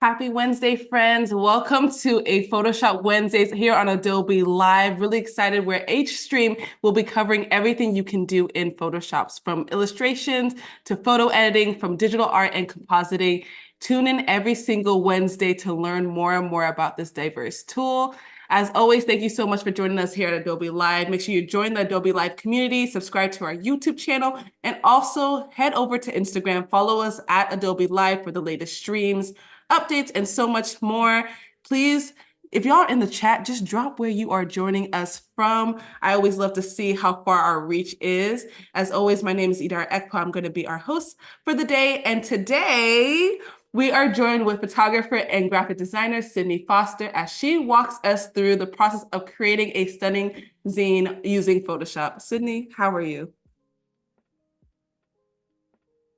Happy Wednesday, friends. Welcome to a Photoshop Wednesdays here on Adobe Live. Really excited where each stream will be covering everything you can do in Photoshops, from illustrations to photo editing, from digital art and compositing. Tune in every single Wednesday to learn more and more about this diverse tool. As always, thank you so much for joining us here at Adobe Live. Make sure you join the Adobe Live community, subscribe to our YouTube channel, and also head over to Instagram. Follow us at Adobe Live for the latest streams, updates, and so much more. Please, if y'all in the chat, just drop where you are joining us from. I always love to see how far our reach is. As always, my name is Idar Ekpa. I'm going to be our host for the day. And today, we are joined with photographer and graphic designer Sydney Foster as she walks us through the process of creating a stunning zine using Photoshop. Sydney, how are you?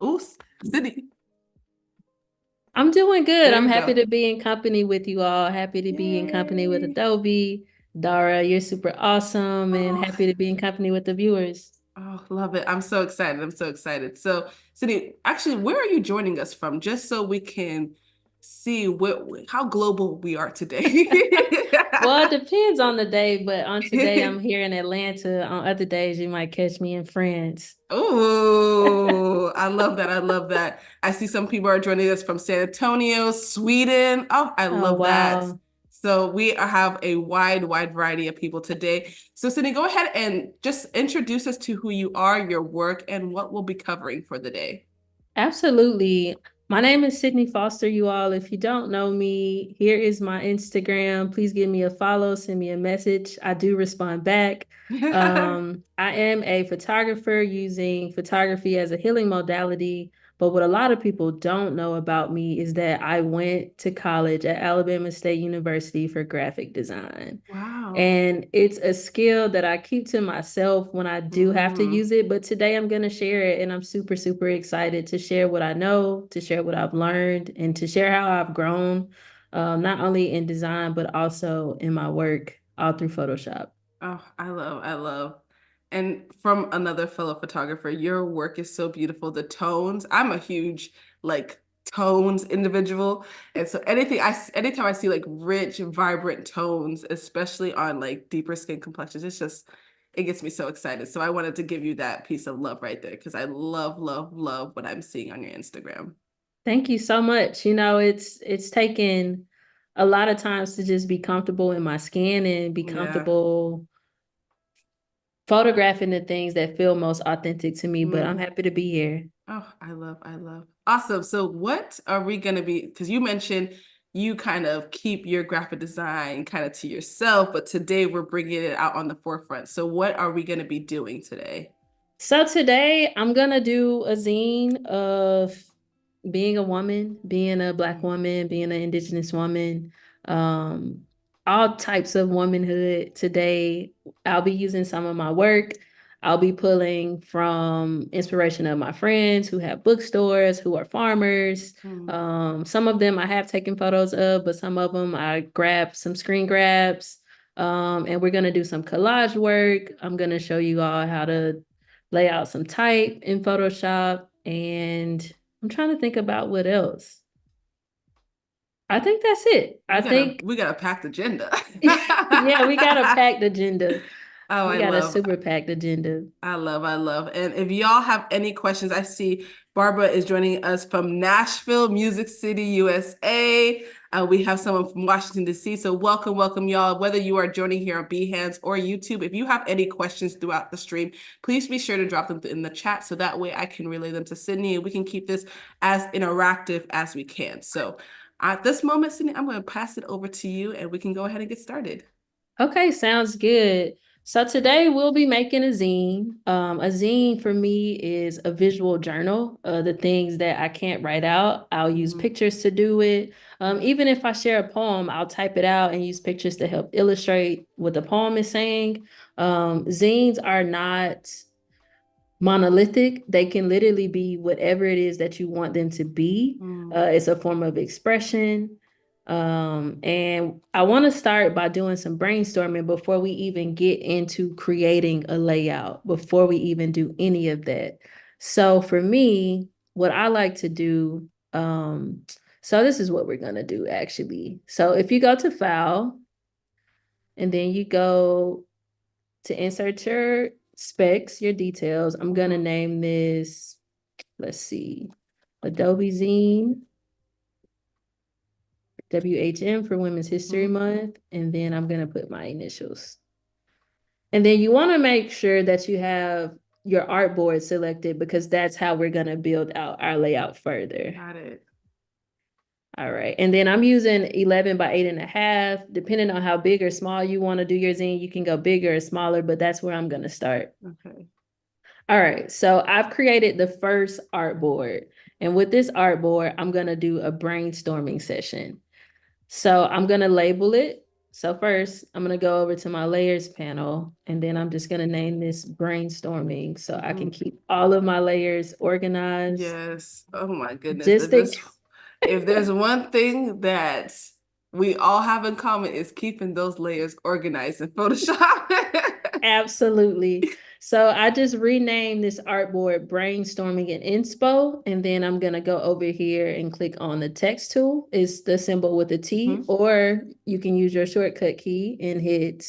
Ooh, Sydney. I'm doing good. There I'm you happy go. to be in company with you all. Happy to be in company with Yay. Adobe. Dara, you're super awesome and Oh, happy to be in company with the viewers. oh, love it. I'm so excited. I'm so excited. So, Sydney, actually, where are you joining us from? Just so we can see how global we are today. Well, it depends on the day, but on today I'm here in Atlanta. On other days you might catch me in France. Oh, I love that. I love that. I see some people are joining us from San Antonio, Sweden. Oh, I Oh, love that. wow. So we have a wide variety of people today. So Sydney, go ahead and just introduce us to who you are, your work, and what we'll be covering for the day. Absolutely. My name is Sydney Foster, you all. If you don't know me, here is my Instagram. Please give me a follow, send me a message. I do respond back. I am a photographer using photography as a healing modality. But what a lot of people don't know about me is that I went to college at Alabama State University for graphic design. Wow. And it's a skill that I keep to myself when I do have to Mm. use it. But today I'm going to share it. And I'm super, super excited to share what I know, to share what I've learned, and to share how I've grown, not only in design, but also in my work all through Photoshop. Oh, I love. And from another fellow photographer, your work is so beautiful. The tones, I'm a huge like tones individual. And so anytime I see like rich, vibrant tones, especially on like deeper skin complexions, it gets me so excited. So I wanted to give you that piece of love right there because I love what I'm seeing on your Instagram. Thank you so much. It's taken a lot of times to just be comfortable in my skin and be Yeah. comfortable photographing the things that feel most authentic to me, but I'm Mm. happy to be here. Oh, I love. Awesome. So what are we going to be, because you mentioned you kind of keep your graphic design kind of to yourself, but today we're bringing it out on the forefront. So what are we going to be doing today? So today I'm gonna do a zine of being a woman, being a Black woman, being an Indigenous woman, um, all types of womanhood. Today I'll be using some of my work. I'll be pulling from inspiration of my friends who have bookstores, who are farmers. Mm. Some of them I have taken photos of, but some of them I grabbed some screen grabs. And we're gonna do some collage work. I'm gonna show you all how to lay out some type in Photoshop, and I'm trying to think about what else. I think that's it. I think, We got a packed agenda. yeah, we got a packed agenda. Oh, We I got a love. super packed agenda. I love. And if y'all have any questions, I see Barbara is joining us from Nashville, Music City, USA. We have someone from Washington, D.C. So welcome, y'all. Whether you are joining here on Behance or YouTube, if you have any questions throughout the stream, please be sure to drop them in the chat so that way I can relay them to Sydney and we can keep this as interactive as we can. So at this moment, Sydney, I'm going to pass it over to you and we can go ahead and get started. Okay, sounds good. So today we'll be making a zine. A zine for me is a visual journal. The things that I can't write out, I'll use Mhm. pictures to do it. Even if I share a poem, I'll type it out and use pictures to help illustrate what the poem is saying. Zines are not monolithic. They can literally be whatever it is that you want them to be. Mm. It's a form of expression. And I want to start by doing some brainstorming before we even get into creating a layout, before we even do any of that. So for me, what I like to do, So this is what we're gonna do actually. So if you go to File, and then you go to insert your specs, your details, I'm gonna name this, let's see, Adobe Zine, WHM for Women's History Month, and then I'm gonna put my initials. And then you wanna make sure that you have your artboard selected because that's how we're gonna build out our layout further. Got it. All right. And then I'm using 11 by 8.5. Depending on how big or small you want to do your zine, you can go bigger or smaller, but that's where I'm going to start. Okay. All right. So I've created the first artboard. And with this artboard, I'm going to do a brainstorming session. So I'm going to label it. So first, I'm going to go over to my layers panel, and then I'm just going to name this brainstorming so I can keep all of my layers organized. Yes. Oh my goodness. Just If there's one thing that we all have in common is keeping those layers organized in Photoshop. Absolutely. So I just renamed this artboard Brainstorming and Inspo, and then I'm gonna go over here and click on the text tool. It's the symbol with the T, or you can use your shortcut key and hit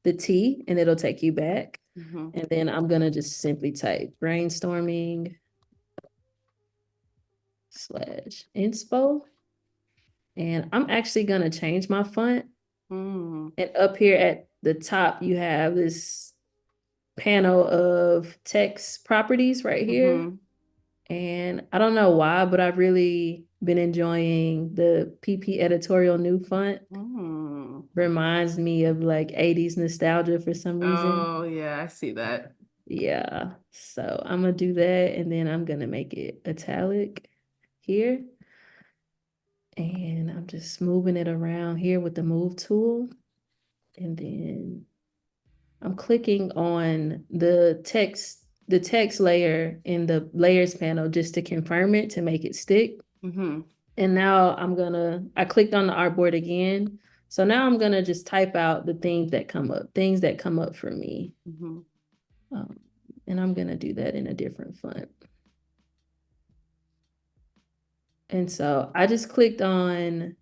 the T, and it'll take you back. And then I'm gonna just simply type brainstorming / inspo. And I'm actually gonna change my font. And up here at the top, you have this panel of text properties right here. And I don't know why, but I've really been enjoying the PP editorial new font. Reminds me of like 80s nostalgia for some reason. Oh, yeah, I see that. Yeah. So I'm gonna do that, and then I'm gonna make it italic here. And I'm just moving it around here with the move tool. And then I'm clicking on the text layer in the layers panel just to confirm it, to make it stick. And now I clicked on the artboard again. So now I'm gonna just type out the things that come up for me. And I'm gonna do that in a different font. And so I just clicked on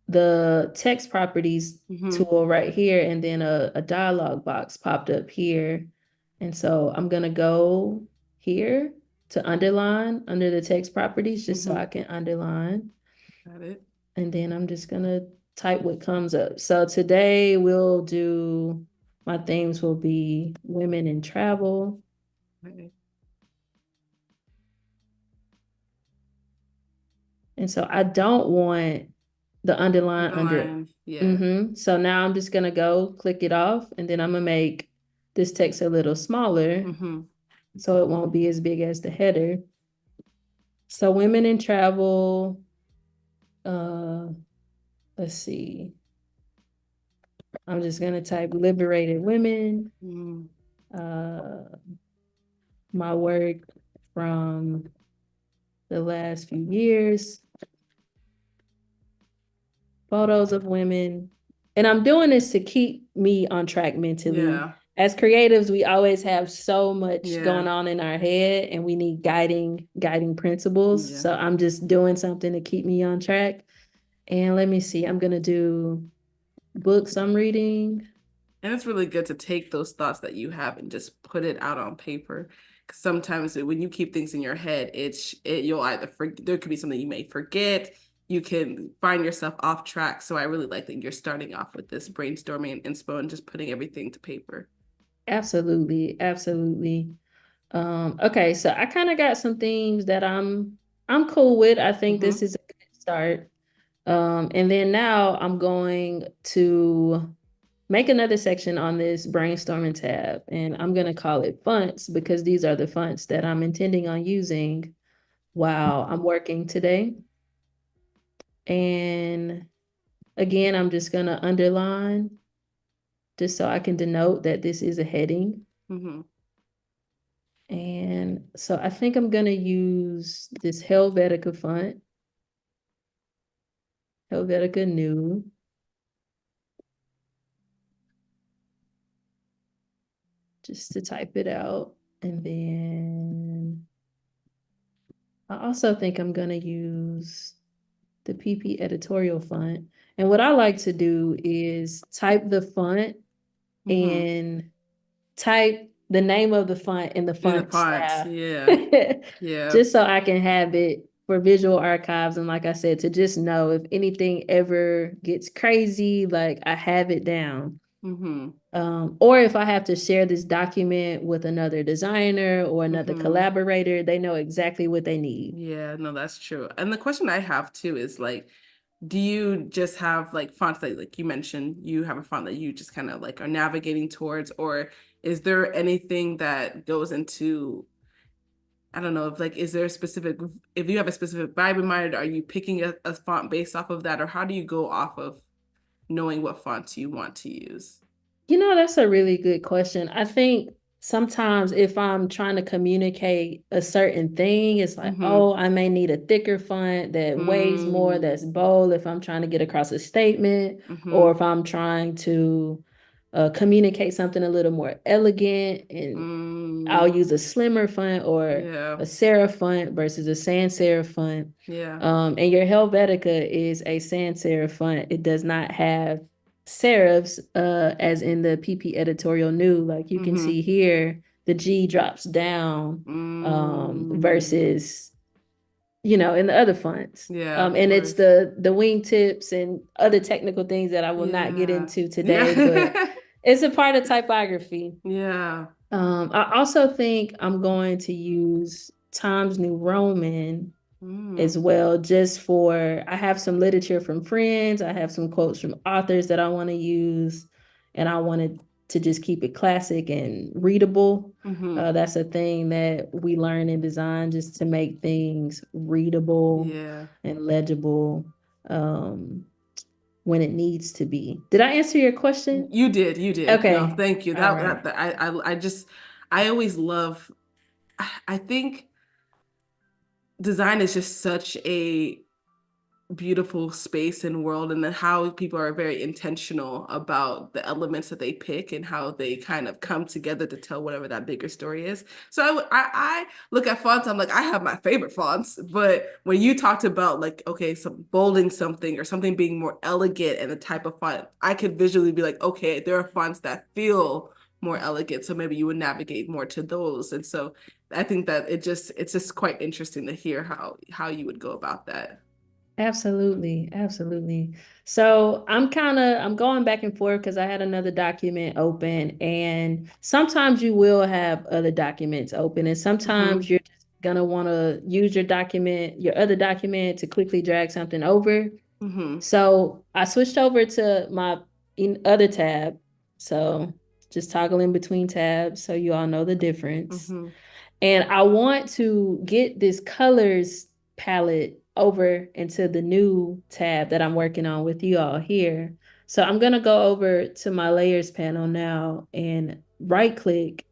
the text properties tool right here, and then a dialog box popped up here. And so I'm gonna go here to underline under the text properties just so I can underline. Got it. And then I'm just gonna type what comes up. So today my themes will be women in travel. Okay. And so I don't want the underline under. Yeah. So now I'm just gonna go click it off, and then I'm gonna make this text a little smaller so it won't be as big as the header. So women in travel, let's see. I'm just gonna type liberated women, my work from the last few years, photos of women. And I'm doing this to keep me on track mentally. Yeah. As creatives, we always have so much going on in our head, and we need guiding principles. Yeah. So I'm just doing something to keep me on track. And let me see, I'm gonna do books I'm reading. And it's really good to take those thoughts that you have and just put it out on paper. Because sometimes when you keep things in your head, you'll either there could be something you may forget. You can find yourself off track. So I really like that you're starting off with this brainstorming and inspo and just putting everything to paper. Absolutely, absolutely. Okay, so I kind of got some things that I'm cool with. I think this is a good start. And then now I'm going to make another section on this brainstorming tab, and I'm going to call it fonts because these are the fonts that I'm intending on using while I'm working today. And again, I'm just going to underline just so I can denote that this is a heading. And so I think I'm going to use this Helvetica font, Helvetica New. Just to type it out. And then I also think I'm going to use the PP editorial font. And what I like to do is type the font Mm-hmm. and type the name of the font in the In the font fonts, style, yeah, yeah. just so I can have it for visual archives. And like I said, to just know if anything ever gets crazy, like I have it down. Mm-hmm. Or if I have to share this document with another designer or another Mm-hmm. collaborator, they know exactly what they need. Yeah, no, that's true. And the question I have too is like, do you just have like fonts that like you mentioned, you have a font that you just kind of like are navigating towards, or is there anything that goes into, I don't know, if like is there a specific, if you have a specific vibe in mind, are you picking a font based off of that, or how do you go off of knowing what fonts you want to use? That's a really good question. I think sometimes if I'm trying to communicate a certain thing, it's like, Mm-hmm. oh, I may need a thicker font that weighs more, Mm, that's bold if I'm trying to get across a statement, or mm-hmm. if I'm trying to communicate something a little more elegant, and I'll Mm, use a slimmer font or yeah, a serif font versus a sans serif font. yeah. And your Helvetica is a sans serif font. It does not have serifs, as in the PP editorial new. Like you can Mm-hmm. see here, the G drops down, Mm, versus in the other fonts. yeah, of And it's course. the wingtips and other technical things that I will not get Yeah. into today, but Yeah. it's a part of typography. Yeah. I also think I'm going to use Times New Roman as Mm, well, just for I have some literature from friends, I have some quotes from authors that I want to use, and I wanted to just keep it classic and readable. mm-hmm. That's a thing that we learn in design, just to make things readable Yeah. and legible, um, when it needs to be. Did I answer your question? You did, you did. No, Okay. thank you. All That right. I just I always love I think design is just such a beautiful space and world, and then how people are very intentional about the elements that they pick and how they kind of come together to tell whatever that bigger story is. So I look at fonts, I'm like, I have my favorite fonts, but when you talked about like, okay, some bolding something or something being more elegant and a type of font, I could visually be like, okay, there are fonts that feel more elegant, so maybe you would navigate more to those. And so I think that it's just quite interesting to hear how you would go about that. Absolutely, absolutely. So I'm going back and forth because I had another document open, and sometimes you will have other documents open, and Mm-hmm. sometimes you're just gonna want to use your other document to quickly drag something over. Mm-hmm. So I switched over to my other tab. So just toggling between tabs so you all know the difference. Mm-hmm. And I want to get this colors palette over into the new tab that I'm working on with you all here. So I'm going to go over to my layers panel now and right click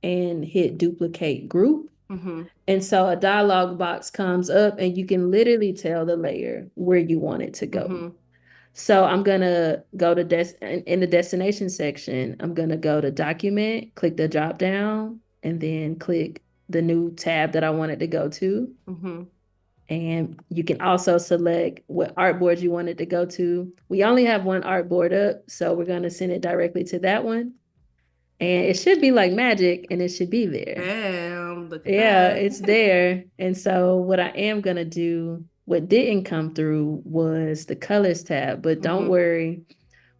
and hit duplicate group. Mm-hmm. And so a dialog box comes up and you can literally tell the layer where you want it to go. Mm-hmm. So I'm gonna go to in the destination section, I'm gonna go to document, click the drop down, and then click the new tab that I wanted to go to. Mm-hmm. And you can also select what artboard you want it to go to. We only have one artboard up, so we're gonna send it directly to that one. And it should be like magic, and it should be there. Bam, look at Yeah, that. it's there. And so what I am gonna do, what didn't come through was the colors tab, but don't Mm-hmm. worry,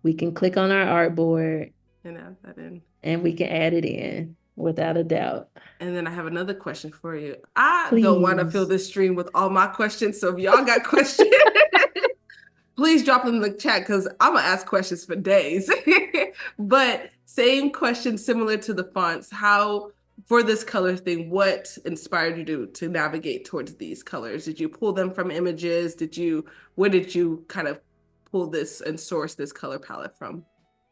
we can click on our artboard And add that in. and we can add it in without a doubt. And then I have another question for you. I don't want to fill Please. this stream with all my questions. So if y'all got questions, please drop them in the chat because I'm gonna ask questions for days. But same question, similar to the fonts. How for this color thing, what inspired you to navigate towards these colors? Did you pull them from images? Where did you kind of pull this and source this color palette from?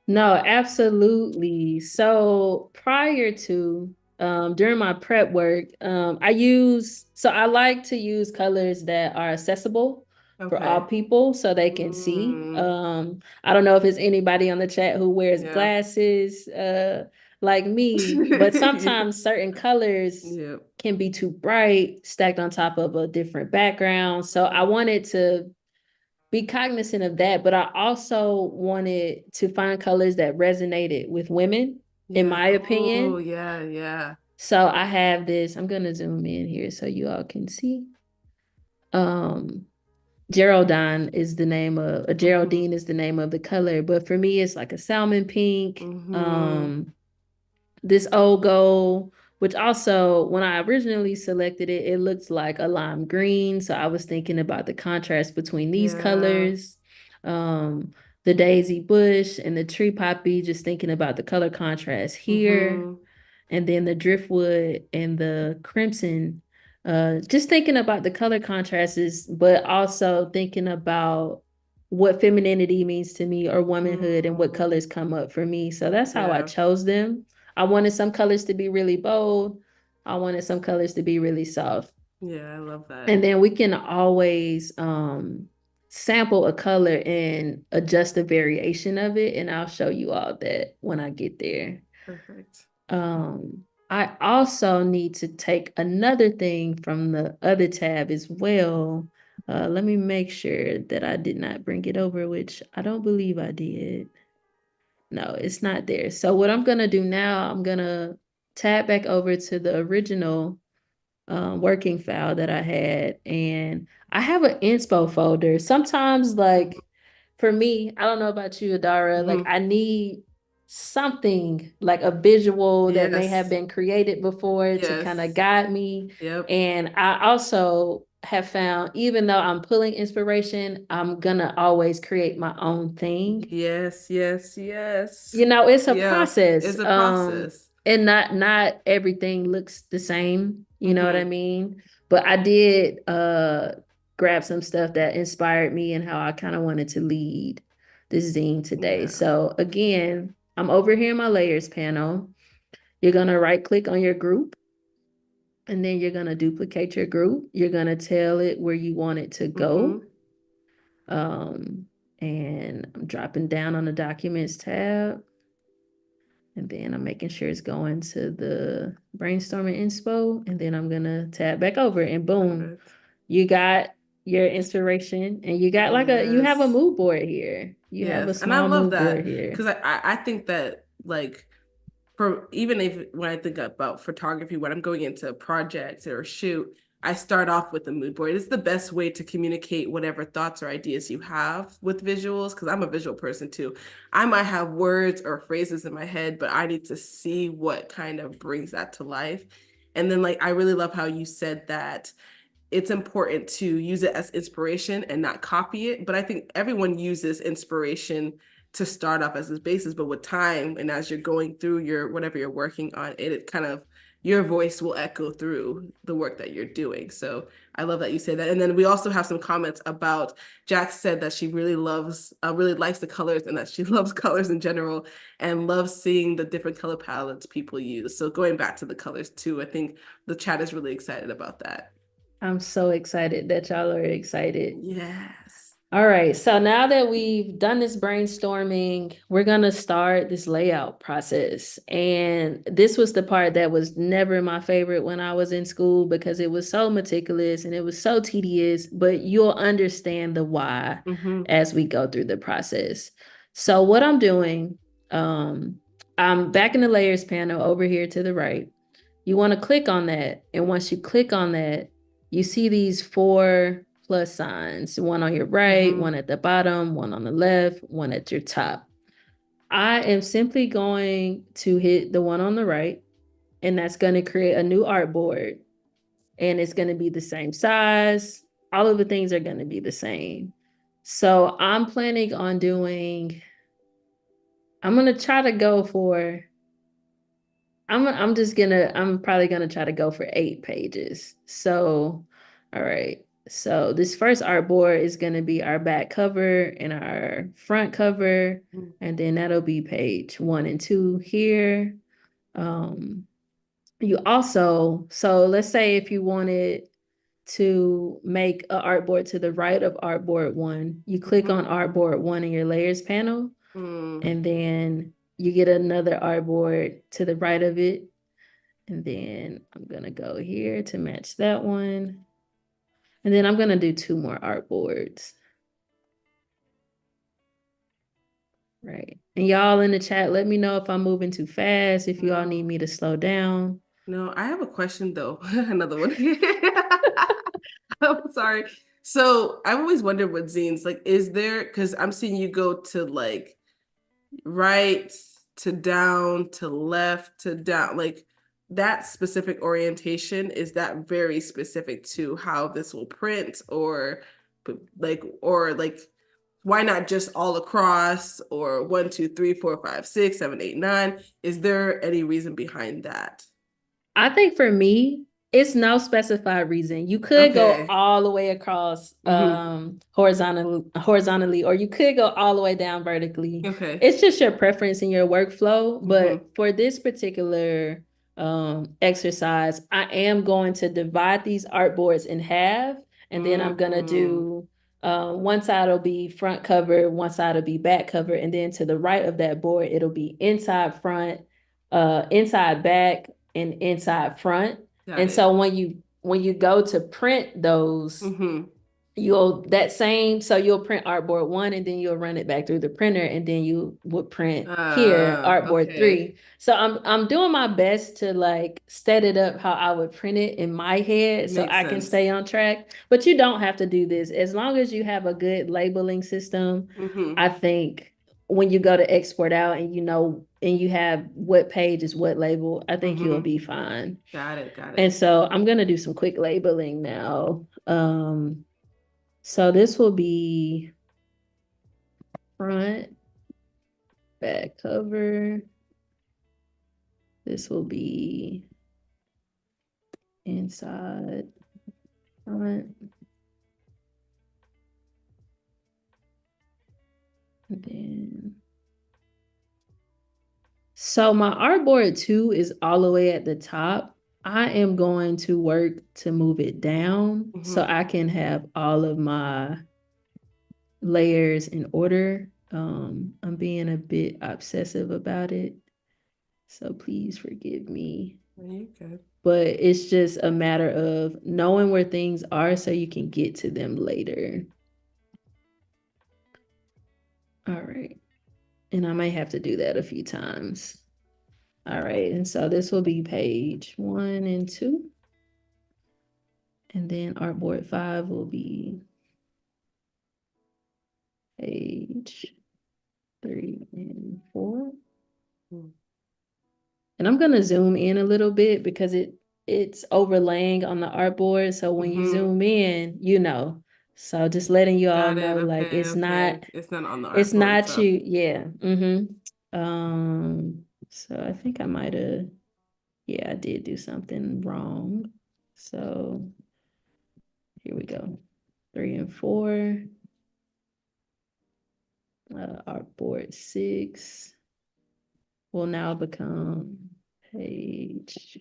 No, absolutely. So prior to during my prep work, I like to use colors that are accessible for all Okay. people so they can see. Mm, I don't know if it's anybody on the chat who wears yeah. glasses like me, but sometimes certain colors Yeah. can be too bright, stacked on top of a different background. So I wanted to be cognizant of that, but I also wanted to find colors that resonated with women, in Yeah. my Oh, opinion. yeah, yeah. So I have this, I'm gonna zoom in here so you all can see. Um, Geraldine is the name of a Mm-hmm. Geraldine is the name of the color, but for me it's like a salmon pink. Mm-hmm. This old gold, which also when I originally selected it, it looked like a lime green. So I was thinking about the contrast between these Yeah. colors. Um, the daisy bush and the tree poppy, just thinking about the color contrast here. Mm-hmm. And then the driftwood and the crimson, just thinking about the color contrasts, but also thinking about what femininity means to me or womanhood and what Mm. colors come up for me. So that's how I Yeah. chose them. I wanted some colors to be really bold. I wanted some colors to be really soft. Yeah, I love that. And then we can always sample a color and adjust the variation of it. And I'll show you all that when I get there. Perfect. I also need to take another thing from the other tab as well. Let me make sure that I did not bring it over, which I don't believe I did. No, it's not there. So what I'm gonna do now, I'm gonna tab back over to the original working file that I had, and I have an inspo folder. Sometimes, like for me, I don't know about you, Adara, like Mm-hmm. I need something like a visual that may have Yes. been created before to kind of Yes. guide me. Yep. And I also have found, even though I'm pulling inspiration, I'm gonna always create my own thing. Yes, yes, yes. You know, it's a Yeah, process. it's a process. And not everything looks the same, you know what I Mm-hmm. mean? But I did grab some stuff that inspired me and how I kind of wanted to lead this zine today. Yeah. So again, I'm over here in my layers panel. You're gonna right click on your group and then you're gonna duplicate your group. You're gonna tell it where you want it to go. Mm-hmm. Um, and I'm dropping down on the documents tab. And then I'm making sure it's going to the brainstorming inspo. And then I'm gonna tab back over and boom, Perfect. you got your inspiration and you got like you have a Yes. mood board here. You have a Yes. And I small love mood that board here. because I think that like for even if when I think about photography, when I'm going into a project or a shoot, I start off with the mood board. It's the best way to communicate whatever thoughts or ideas you have with visuals, because I'm a visual person too. I might have words or phrases in my head, but I need to see what kind of brings that to life. And then like I really love how you said that it's important to use it as inspiration and not copy it. But I think everyone uses inspiration to start off as this basis, but with time and as you're going through your whatever you're working on, it kind of your voice will echo through the work that you're doing. So I love that you say that. And then we also have some comments about Jack said that she really loves, really likes the colors and that she loves colors in general and loves seeing the different color palettes people use. So going back to the colors too, I think the chat is really excited about that. I'm so excited that y'all are excited. Yes. All right, so now that we've done this brainstorming, we're gonna start this layout process. And this was the part that was never my favorite when I was in school because it was so meticulous and it was so tedious, but you'll understand the why Mm-hmm. as we go through the process. So what I'm doing, I'm back in the layers panel over here to the right. You want to click on that. And once you click on that, you see these four plus signs, one on your right, Mm-hmm. one at the bottom, one on the left, one at your top. I am simply going to hit the one on the right, and that's going to create a new artboard. And it's going to be the same size. All of the things are going to be the same. So I'm planning on doing, I'm going to try to go for I'm probably gonna try to go for 8 pages. So, all right. So this first artboard is gonna be our back cover and our front cover, and then that'll be page 1 and 2 here. Um, you also, so let's say if you wanted to make an artboard to the right of artboard one, you click on Mm-hmm. artboard one in your layers panel, Mm. and then you get another artboard to the right of it. And then I'm gonna go here to match that one. And then I'm gonna do 2 more artboards. Right. And y'all in the chat, let me know if I'm moving too fast, if you all No, need me to slow down. no, I have a question though. Another one. I'm sorry. So I've always wondered what zines like, is there, because I'm seeing you go to like right to down to left to down, like that specific orientation, is that very specific to how this will print, or like why not just all across, or 1, 2, 3, 4, 5, 6, 7, 8, 9? Is there any reason behind that? I think for me, it's no specified reason. You could go Okay. all the way across Mm-hmm. horizontally, or you could go all the way down vertically. Okay. It's just your preference in your workflow. Mm-hmm. But for this particular exercise, I am going to divide these artboards in half, and then I'm gonna Mm-hmm. do one side will be front cover, one side will be back cover, and then to the right of that board, it'll be inside front, inside back, and inside front. Got And it. so when you go to print those, Mm-hmm. you'll print artboard 1 and then you'll run it back through the printer and then you would print here artboard Okay. 3. So I'm doing my best to like set it up how I would print it in my head so Makes I can sense. stay on track. But you don't have to do this as long as you have a good labeling system. Mm-hmm. I think when you go to export out and you know and you have what page is what label, I think you'll Mm-hmm. be fine. Got it. Got And it. so I'm gonna do some quick labeling now. So this will be front, back cover. This will be inside, front, and then. So my artboard 2 is all the way at the top. I am going to work to move it down so Mm-hmm. I can have all of my layers in order. I'm being a bit obsessive about it, so please forgive me. You good. But it's just a matter of knowing where things are so you can get to them later. All right. And I may have to do that a few times. All right. And so this will be page 1 and 2. And then artboard 5 will be page 3 and 4. Mm-hmm. And I'm gonna zoom in a little bit because it's overlaying on the artboard. So when you Mm-hmm. zoom in, you know. So just letting you all Got it. know, like Okay. Okay. It's not on the it's artboard not itself. you, yeah. Mm-hmm. So I think I might have, yeah, I did do something wrong. So here we go. 3 and 4. Artboard 6 will now become page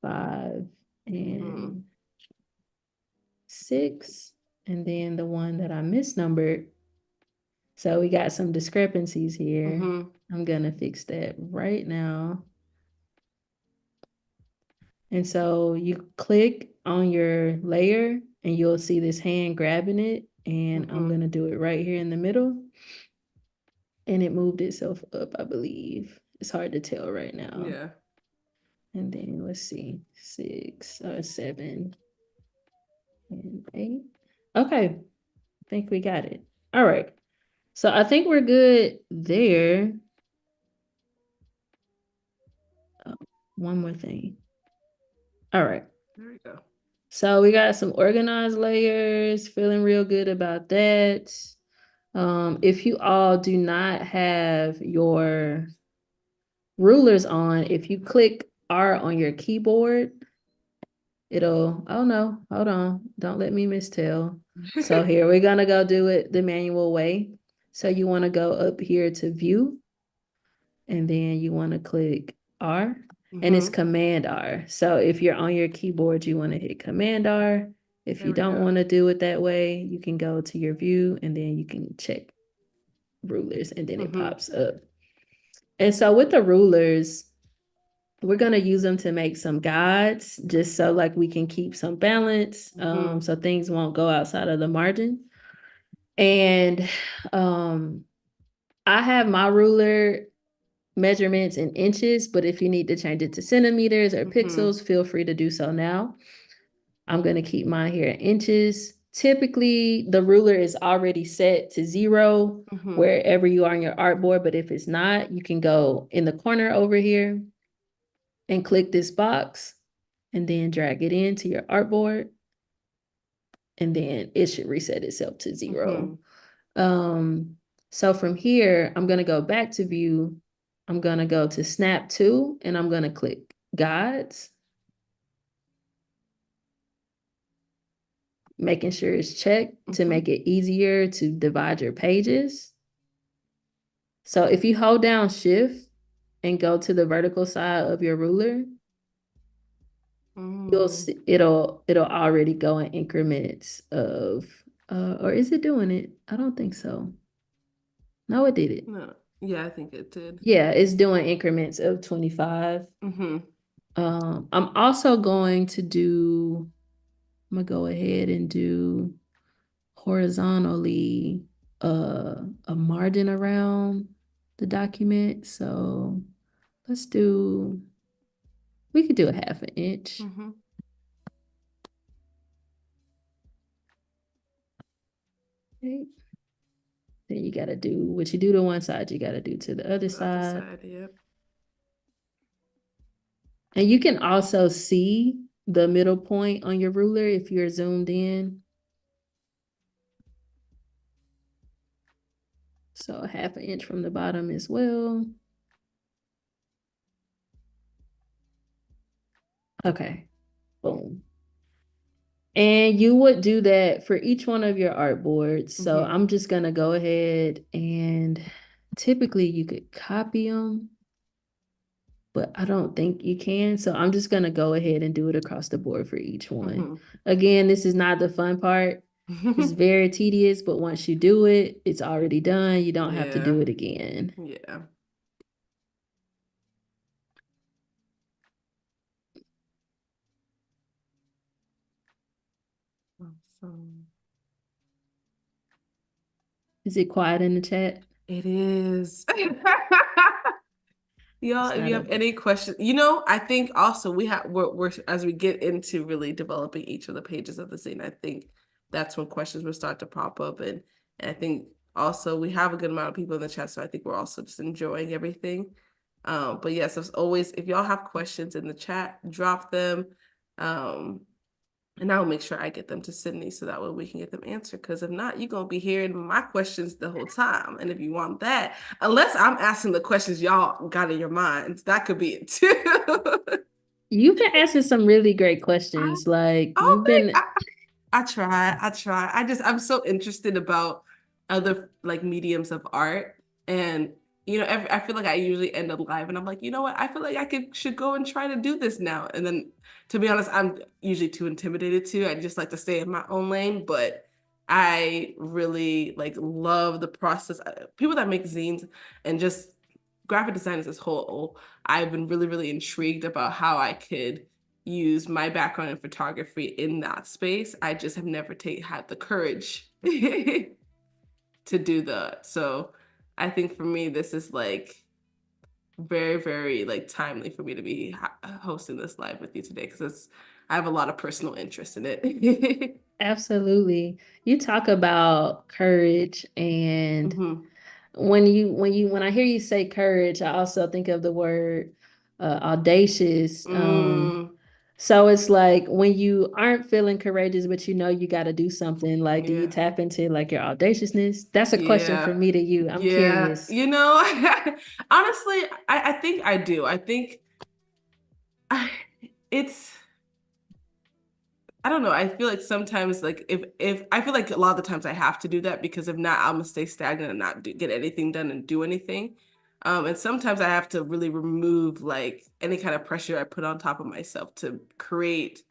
5 Mm-hmm. and 6. And then the one that I misnumbered. So we got some discrepancies here. Mm-hmm. I'm gonna fix that right now. And so you click on your layer and you'll see this hand grabbing it. And I'm Mm-hmm. gonna do it right here in the middle. And it moved itself up, I believe. It's hard to tell right now. Yeah. And then let's see, 6 or 7 and 8. Okay, I think we got it. All right. So I think we're good there. Oh, one more thing. All right. There we go. So we got some organized layers, feeling real good about that. If you all do not have your rulers on, if you click R on your keyboard, it'll, oh no, hold on, don't let me mistell. So here we're gonna go do it the manual way. So you wanna go up here to view, and then you wanna click R, and it's Mm-hmm. Command R. So if you're on your keyboard, you wanna hit Command R. If There you we don't go. wanna do it that way, you can go to your view, and then you can check rulers, and then it Mm-hmm. pops up. And so with the rulers, we're going to use them to make some guides just so like we can keep some balance, Mm-hmm. so things won't go outside of the margin. And I have my ruler measurements in inches, but if you need to change it to centimeters or pixels, feel free to do so now. I'm going to keep mine here in inches. Typically, the ruler is already set to 0 wherever you are on your artboard, but if it's not, you can go in the corner over here and click this box and then drag it into your artboard, and then it should reset itself to 0. So from here, I'm going to go back to view. I'm going to go to snap to, and I'm going to click guides, making sure it's checked to make it easier to divide your pages. So if you hold down shift and go to the vertical side of your ruler, you'll see it'll already go in increments of or is it doing it? I don't think so. No, it did it. No. Yeah, I think it did. Yeah, it's doing increments of 25. I'm also going to do, I'm gonna go ahead and do horizontally a margin around the document. So let's do, we could do a 1/2 inch. Okay. Then you gotta do what you do to one side, you gotta do to the other side. Yep. And you can also see the middle point on your ruler if you're zoomed in. So a 1/2 inch from the bottom as well. Okay, boom. And you would do that for each one of your artboards. So I'm just gonna go ahead and typically you could copy them, but I don't think you can. So I'm just gonna go ahead and do it across the board for each one. Again, this is not the fun part. It's very tedious, but once you do it, it's already done. You don't have to do it again. Yeah. Awesome. Is it quiet in the chat? It is. Y'all, if you have a- any questions, I think also we're as we get into really developing each of the pages of the zine, I think that's when questions will start to pop up, and I think also we have a good amount of people in the chat, so I think we're also just enjoying everything. But yes, as always, if y'all have questions in the chat, drop them. And I'll make sure I get them to Sydney so that way we can get them answered. Because if not, you're going to be hearing my questions the whole time. And if you want that, unless I'm asking the questions y'all got in your minds, that could be it too. You've been asking some really great questions. Like you've been. I try. I'm so interested about other like mediums of art. And, I feel like I usually end up live and I'm like, you know what? I feel like should go and try to do this now. And then to be honest, I'm usually too intimidated to. I just like to stay in my own lane, but I really like love the process. People that make zines and just graphic designers as whole, I've been really, really intrigued about how I could use my background in photography in that space. I just have never had the courage to do that. So I think for me, this is like very, very like timely for me to be hosting this live with you today because I have a lot of personal interest in it. Absolutely. You talk about courage, and when I hear you say courage, I also think of the word audacious. So it's like when you aren't feeling courageous, but you got to do something, like, do you tap into like your audaciousness? That's a question for me to you. I'm curious. Honestly, I think I do. I think it's, I don't know. I feel like sometimes, like if I feel like a lot of the times I have to do that because if not, I'm gonna stay stagnant and not get anything done and do anything. And sometimes I have to really remove like any kind of pressure I put on top of myself to create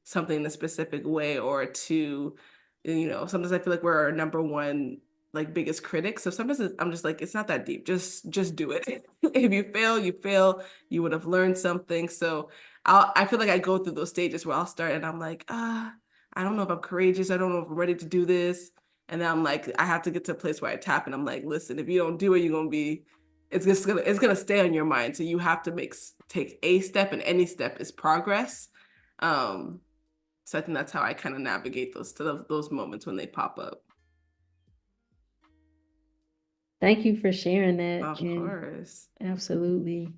something in a specific way or to, sometimes I feel like we're our number one like biggest critic. So sometimes I'm just like, it's not that deep. Just do it. If you fail, you fail. You would have learned something. So I feel like I go through those stages where I'll start and I'm like, I don't know if I'm courageous. I don't know if I'm ready to do this. And then I'm like, I have to get to a place where I tap and I'm like, listen, if you don't do it, you're gonna be, it's gonna stay on your mind. So you have to take a step, and any step is progress. So I think that's how I kind of navigate those moments when they pop up. Thank you for sharing that. Of course. Absolutely.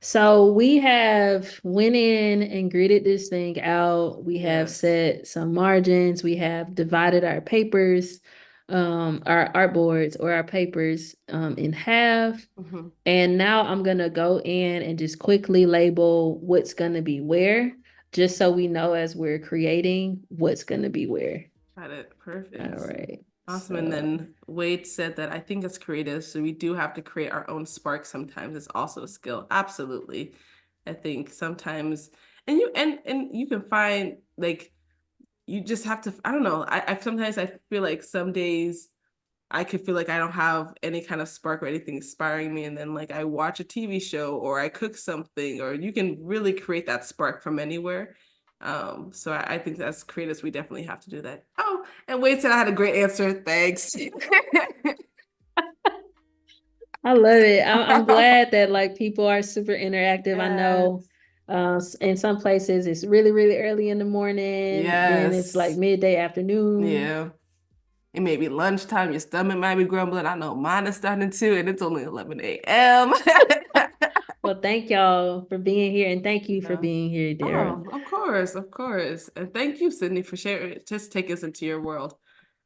So we have went in and gridded this thing out. We have set some margins. We have divided our papers, our artboards or our papers in half. And now I'm going to go in and just quickly label what's going to be where, just so we know as we're creating what's going to be where. Got it. Perfect. All right. Awesome. And then Wade said that I think as creatives, so we do have to create our own spark sometimes. It's also a skill. Absolutely. I think sometimes, and you can find, like, you just have to, I don't know. I sometimes I feel like some days I could feel like I don't have any kind of spark or anything inspiring me. And then like I watch a TV show or I cook something, or you can really create that spark from anywhere. So I think as creatives, we definitely have to do that. Oh, and Wade said I had a great answer. Thanks. I love it. I'm glad that like people are super interactive. Yes. I know in some places it's really, really early in the morning. Yes. Then it's like midday afternoon. Yeah. It may be lunchtime, your stomach might be grumbling. I know mine is starting to, and it's only 11 a.m. Well, thank y'all for being here, and thank you for being here, Dara. Oh, of course, of course. And thank you, Sydney, for sharing, just take us into your world.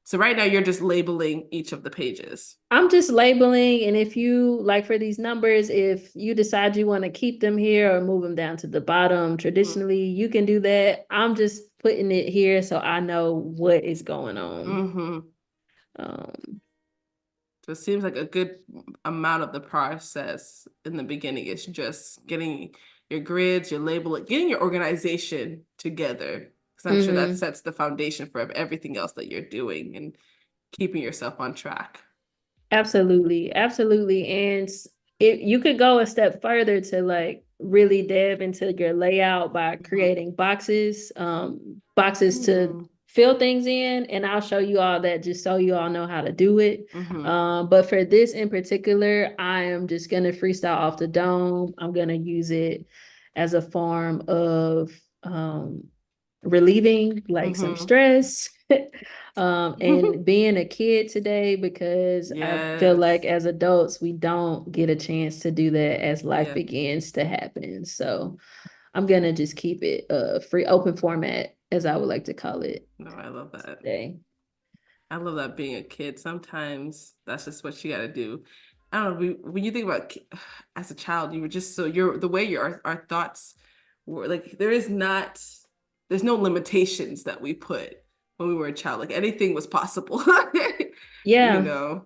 So right now you're just labeling each of the pages. I'm just labeling, and if you, like for these numbers, if you decide you want to keep them here or move them down to the bottom, traditionally, you can do that. I'm just putting it here so I know what is going on. So it seems like a good amount of the process in the beginning is just getting your grids, your label, getting your organization together. Because I'm sure that sets the foundation for everything else that you're doing and keeping yourself on track. Absolutely. Absolutely. And you could go a step further to like really dive into your layout by creating boxes to fill things in, and I'll show you all that just so you all know how to do it. But for this in particular, I am just going to freestyle off the dome. I'm going to use it as a form of relieving like some stress and being a kid today, because I feel like as adults we don't get a chance to do that as life begins to happen. So I'm gonna just keep it free, open format, as I would like to call it. No, I love that. Today. I love that being a kid. Sometimes that's just what you got to do. I don't know. When you think about as a child, you were just the way our thoughts were, like there's no limitations that we put when we were a child. Like anything was possible. Yeah. You know.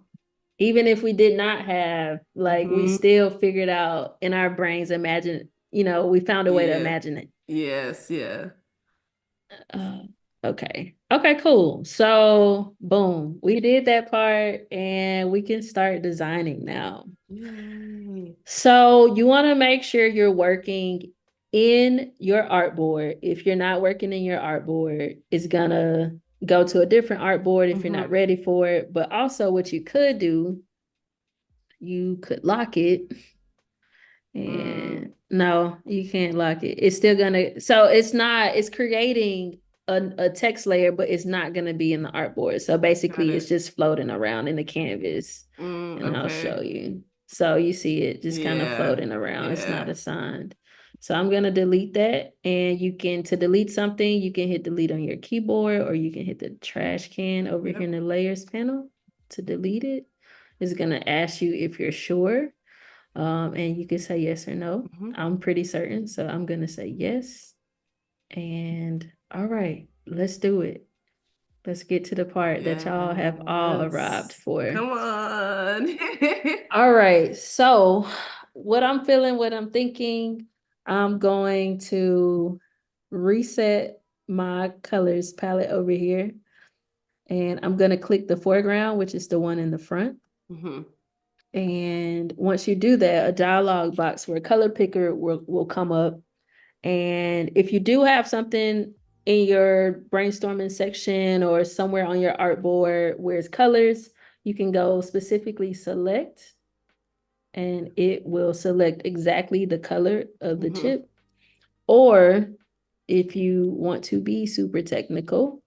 Even if we did not have, like, we still figured out in our brains, we found a way to imagine it. Yes, yeah. Okay, cool. So, boom, we did that part and we can start designing now. Yay. So you want to make sure you're working in your artboard. If you're not working in your artboard, it's gonna go to a different artboard if you're not ready for it. But also what you could do, you could lock it. And no, you can't lock it. It's still gonna, so it's creating a text layer, but it's not gonna be in the artboard. So basically it's just floating around in the canvas. And I'll show you. So you see it just kind of floating around. It's not assigned. So I'm gonna delete that. And to delete something, you can hit delete on your keyboard, or you can hit the trash can over here in the layers panel to delete it. It's gonna ask you if you're sure. And you can say yes or no. I'm pretty certain, so I'm gonna say yes. And all right, let's do it. Let's get to the part that y'all have all arrived for. Come on. All right, so what I'm feeling, what I'm thinking, I'm going to reset my colors palette over here. And I'm gonna click the foreground, which is the one in the front. And once you do that, a dialog box where color picker will come up. And if you do have something in your brainstorming section or somewhere on your artboard where it's colors, you can go specifically select, and it will select exactly the color of the chip. Or if you want to be super technical,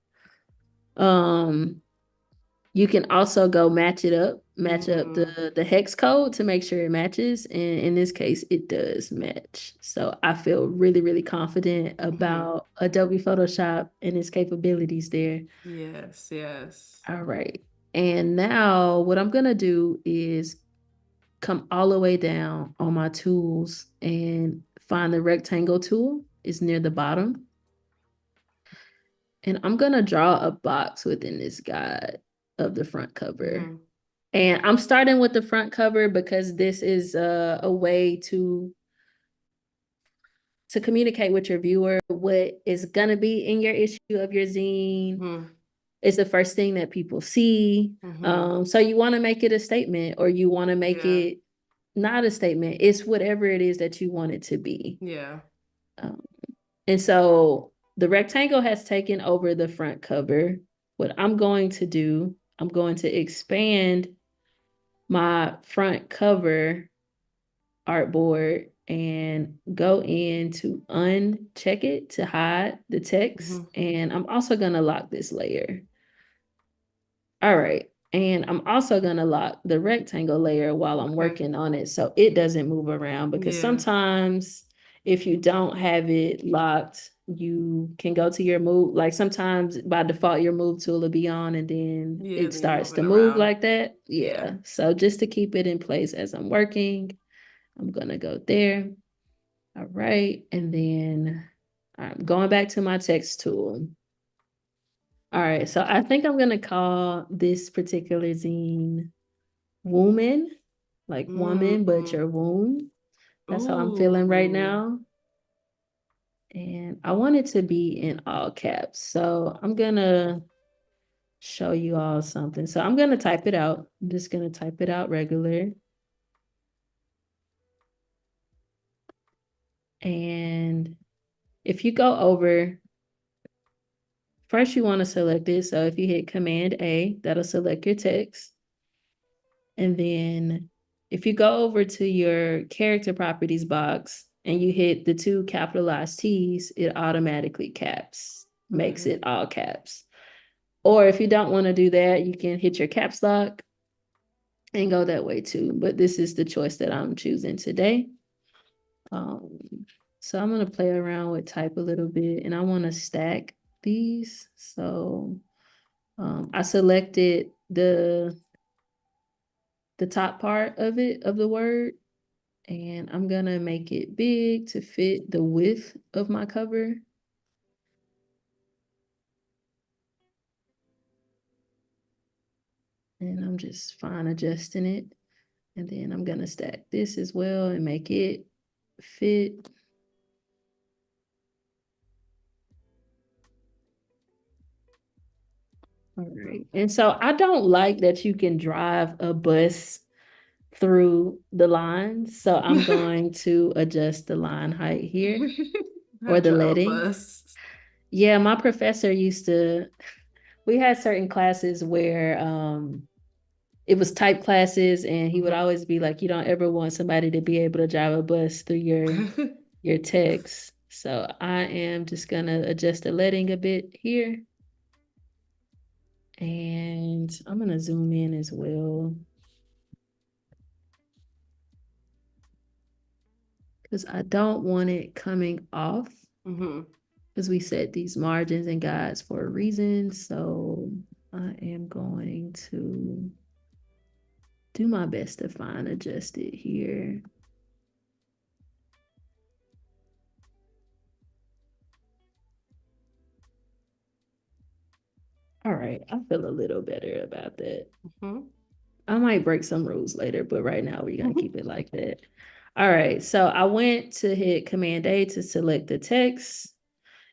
you can also go match up the hex code to make sure it matches. And in this case, it does match. So I feel really, really confident about Adobe Photoshop and its capabilities there. Yes, yes. All right. And now what I'm gonna do is come all the way down on my tools and find the rectangle tool. It's near the bottom. And I'm gonna draw a box within this guide of the front cover. And I'm starting with the front cover because this is a way to communicate with your viewer what is gonna be in your issue of your zine. It's the first thing that people see. So you want to make it a statement, or you want to make it not a statement. It's whatever it is that you want it to be. Yeah. And so the rectangle has taken over the front cover. What I'm going to do, I'm going to expand my front cover artboard and go in to uncheck it to hide the text. And I'm also going to lock this layer. All right. And I'm also going to lock the rectangle layer while I'm working on it so it doesn't move around, because sometimes if you don't have it locked, you can go to your move. Like sometimes by default, your move tool will be on and then it starts to move like that. Yeah. So just to keep it in place as I'm working, I'm going to go there. All right. And then I'm going back to my text tool. All right, so I think I'm gonna call this particular zine Woman, like woman, but your womb. That's how I'm feeling right now. And I want it to be in all caps. So I'm gonna show you all something. So I'm gonna type it out. I'm just gonna type it out regular. And if you go over, first you want to select it. So if you hit Command A, that'll select your text. And then if you go over to your character properties box and you hit the 2 capitalized T's, it automatically caps, makes it all caps. Or if you don't want to do that, you can hit your caps lock and go that way too. But this is the choice that I'm choosing today. So I'm going to play around with type a little bit, and I want to stack these. So I selected the top part of it, of the word, and I'm gonna make it big to fit the width of my cover. And I'm just fine adjusting it. And then I'm gonna stack this as well and make it fit. All right. And so I don't like that you can drive a bus through the lines. So I'm going to adjust the line height here or the leading. Yeah, my professor used to, we had certain classes where it was type classes, and he would always be like, you don't ever want somebody to be able to drive a bus through your text. So I am just gonna adjust the leading a bit here. And I'm gonna zoom in as well, because I don't want it coming off, because we set these margins and guides for a reason. So I am going to do my best to fine adjust it here. All right, I feel a little better about that. I might break some rules later, but right now we're gonna keep it like that. All right, so I went to hit Command A to select the text,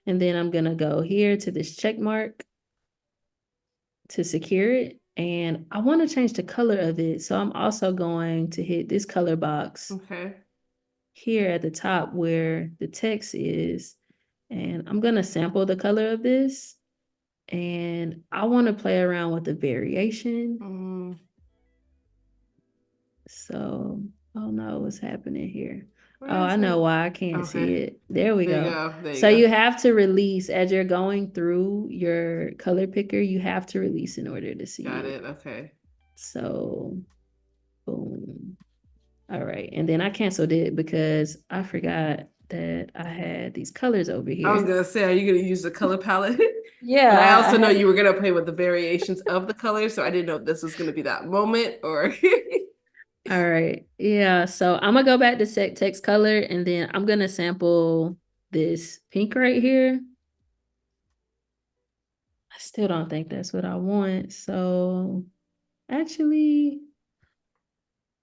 and then I'm gonna go here to this check mark to secure it. And I want to change the color of it. So I'm also going to hit this color box here at the top where the text is. And I'm gonna sample the color of this. And I want to play around with the variation. Mm. So, oh no, what's happening here? Oh, Where I is know it? why I can't see Okay. it. There we There you go. go. There you So go. you have to release as you're going through your color picker, you have to release in order to see Got it. it. Okay. So, boom. All right. And then I canceled it because I forgot that I had these colors over I was here. gonna say, are you gonna use the color palette? But I Yeah, I also know had. you were gonna play with the variations of the colors, so I didn't know if this was gonna be that moment or All right. Yeah. So I'm gonna go back to set text color and then I'm gonna sample this pink right here. I still don't think that's what I want. So actually,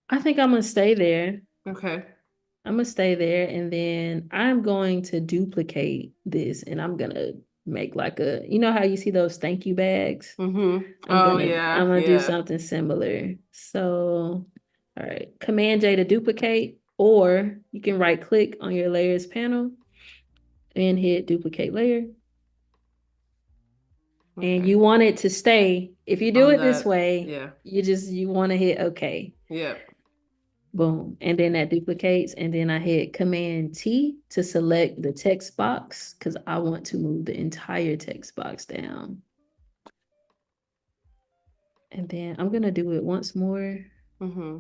I think I'm gonna stay there. Okay. I'm gonna stay there and then I'm going to duplicate this and I'm gonna make like a, you know how you see those thank you bags? Mm-hmm. I'm Oh gonna I'm yeah, gonna do yeah. something similar. So, all right, Command J to duplicate, or you can right click on your layers panel and hit duplicate layer. And Okay. you want it to stay. If you do On it this that, way, yeah. you want to hit OK. Yep. Boom. And then that duplicates. And then I hit Command T to select the text box because I want to move the entire text box down. And then I'm gonna do it once more. Mm-hmm.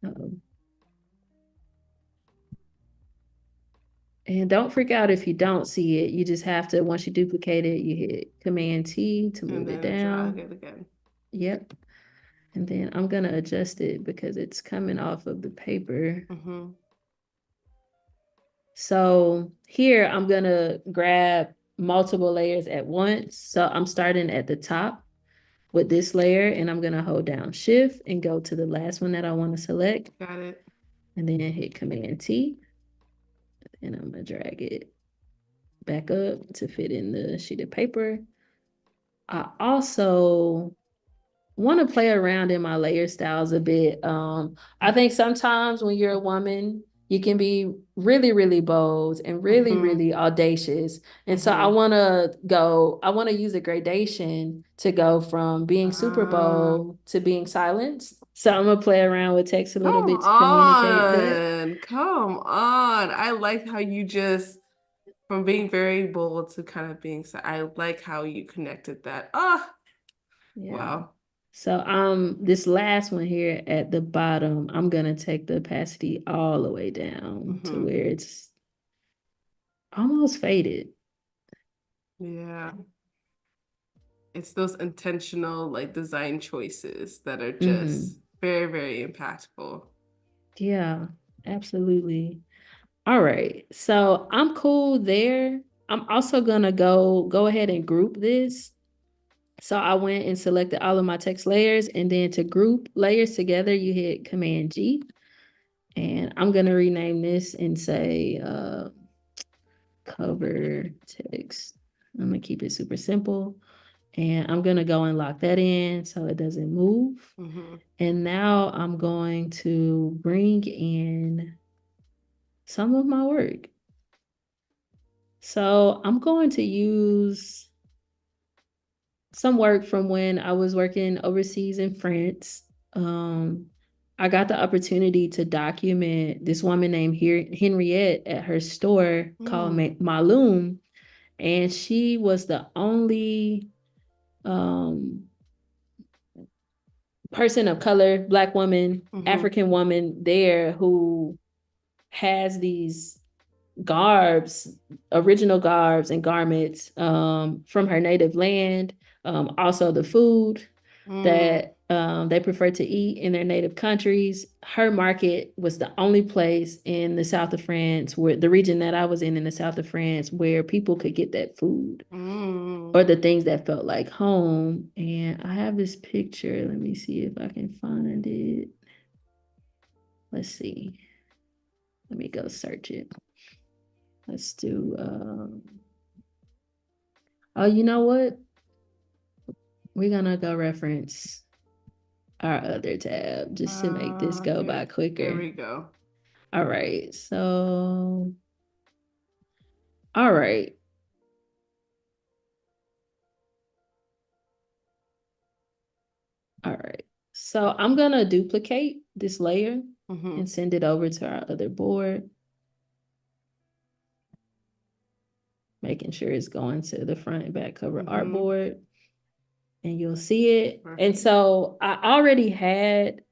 Uh-oh. And don't freak out if you don't see it. You just have to, once you duplicate it, you hit Command T to And move it then drag down. it again. Yep. And then I'm going to adjust it because it's coming off of the paper. Mm-hmm. So here I'm going to grab multiple layers at once. So I'm starting at the top with this layer and I'm going to hold down Shift and go to the last one that I want to select. Got it. And then hit Command T. And I'm going to drag it back up to fit in the sheet of paper. I also want to play around in my layer styles a bit. I think sometimes when you're a woman, you can be really, really bold and really, Mm-hmm. really audacious. And so Mm-hmm. I want to use a gradation to go from being super Ah, bold to being silenced. So I'm gonna play around with text a little come bit to communicate that. on. Come on. I like how you just from being very bold to kind of being I like how you connected that. Ah, Yeah. wow. So this last one here at the bottom, I'm gonna take the opacity all the way down to Mm-hmm. where it's almost faded. Yeah. It's those intentional like design choices that are Mm-hmm. just very, very impactful. Yeah, absolutely. All right. So I'm cool there. I'm also gonna go ahead and group this. So I went and selected all of my text layers, and then to group layers together, you hit Command G. And I'm gonna rename this and say cover text. I'm gonna keep it super simple. And I'm gonna go and lock that in so it doesn't move. Mm-hmm. And now I'm going to bring in some of my work. So I'm going to use some work from when I was working overseas in France. Um, I got the opportunity to document this woman named Henriette at her store called Mm. Maloom, and she was the only um, person of color, Black woman, Mm-hmm. African woman there who has these garbs, original garbs and garments from her native land. Also, the food Mm. that they prefer to eat in their native countries. Her market was the only place in the south of France, where the region that I was in the south of France, where people could get that food Mm. or the things that felt like home. And I have this picture. Let me see if I can find it. Let's see. Let me go search it. Let's do oh, you know what? We're gonna go reference our other tab just to make this go by Okay. There quicker. we go. All right, so All right. All right. So I'm gonna duplicate this layer and send it over to our other board, making sure it's going to the front and back cover artboard. And you'll see it. Perfect. And so I already had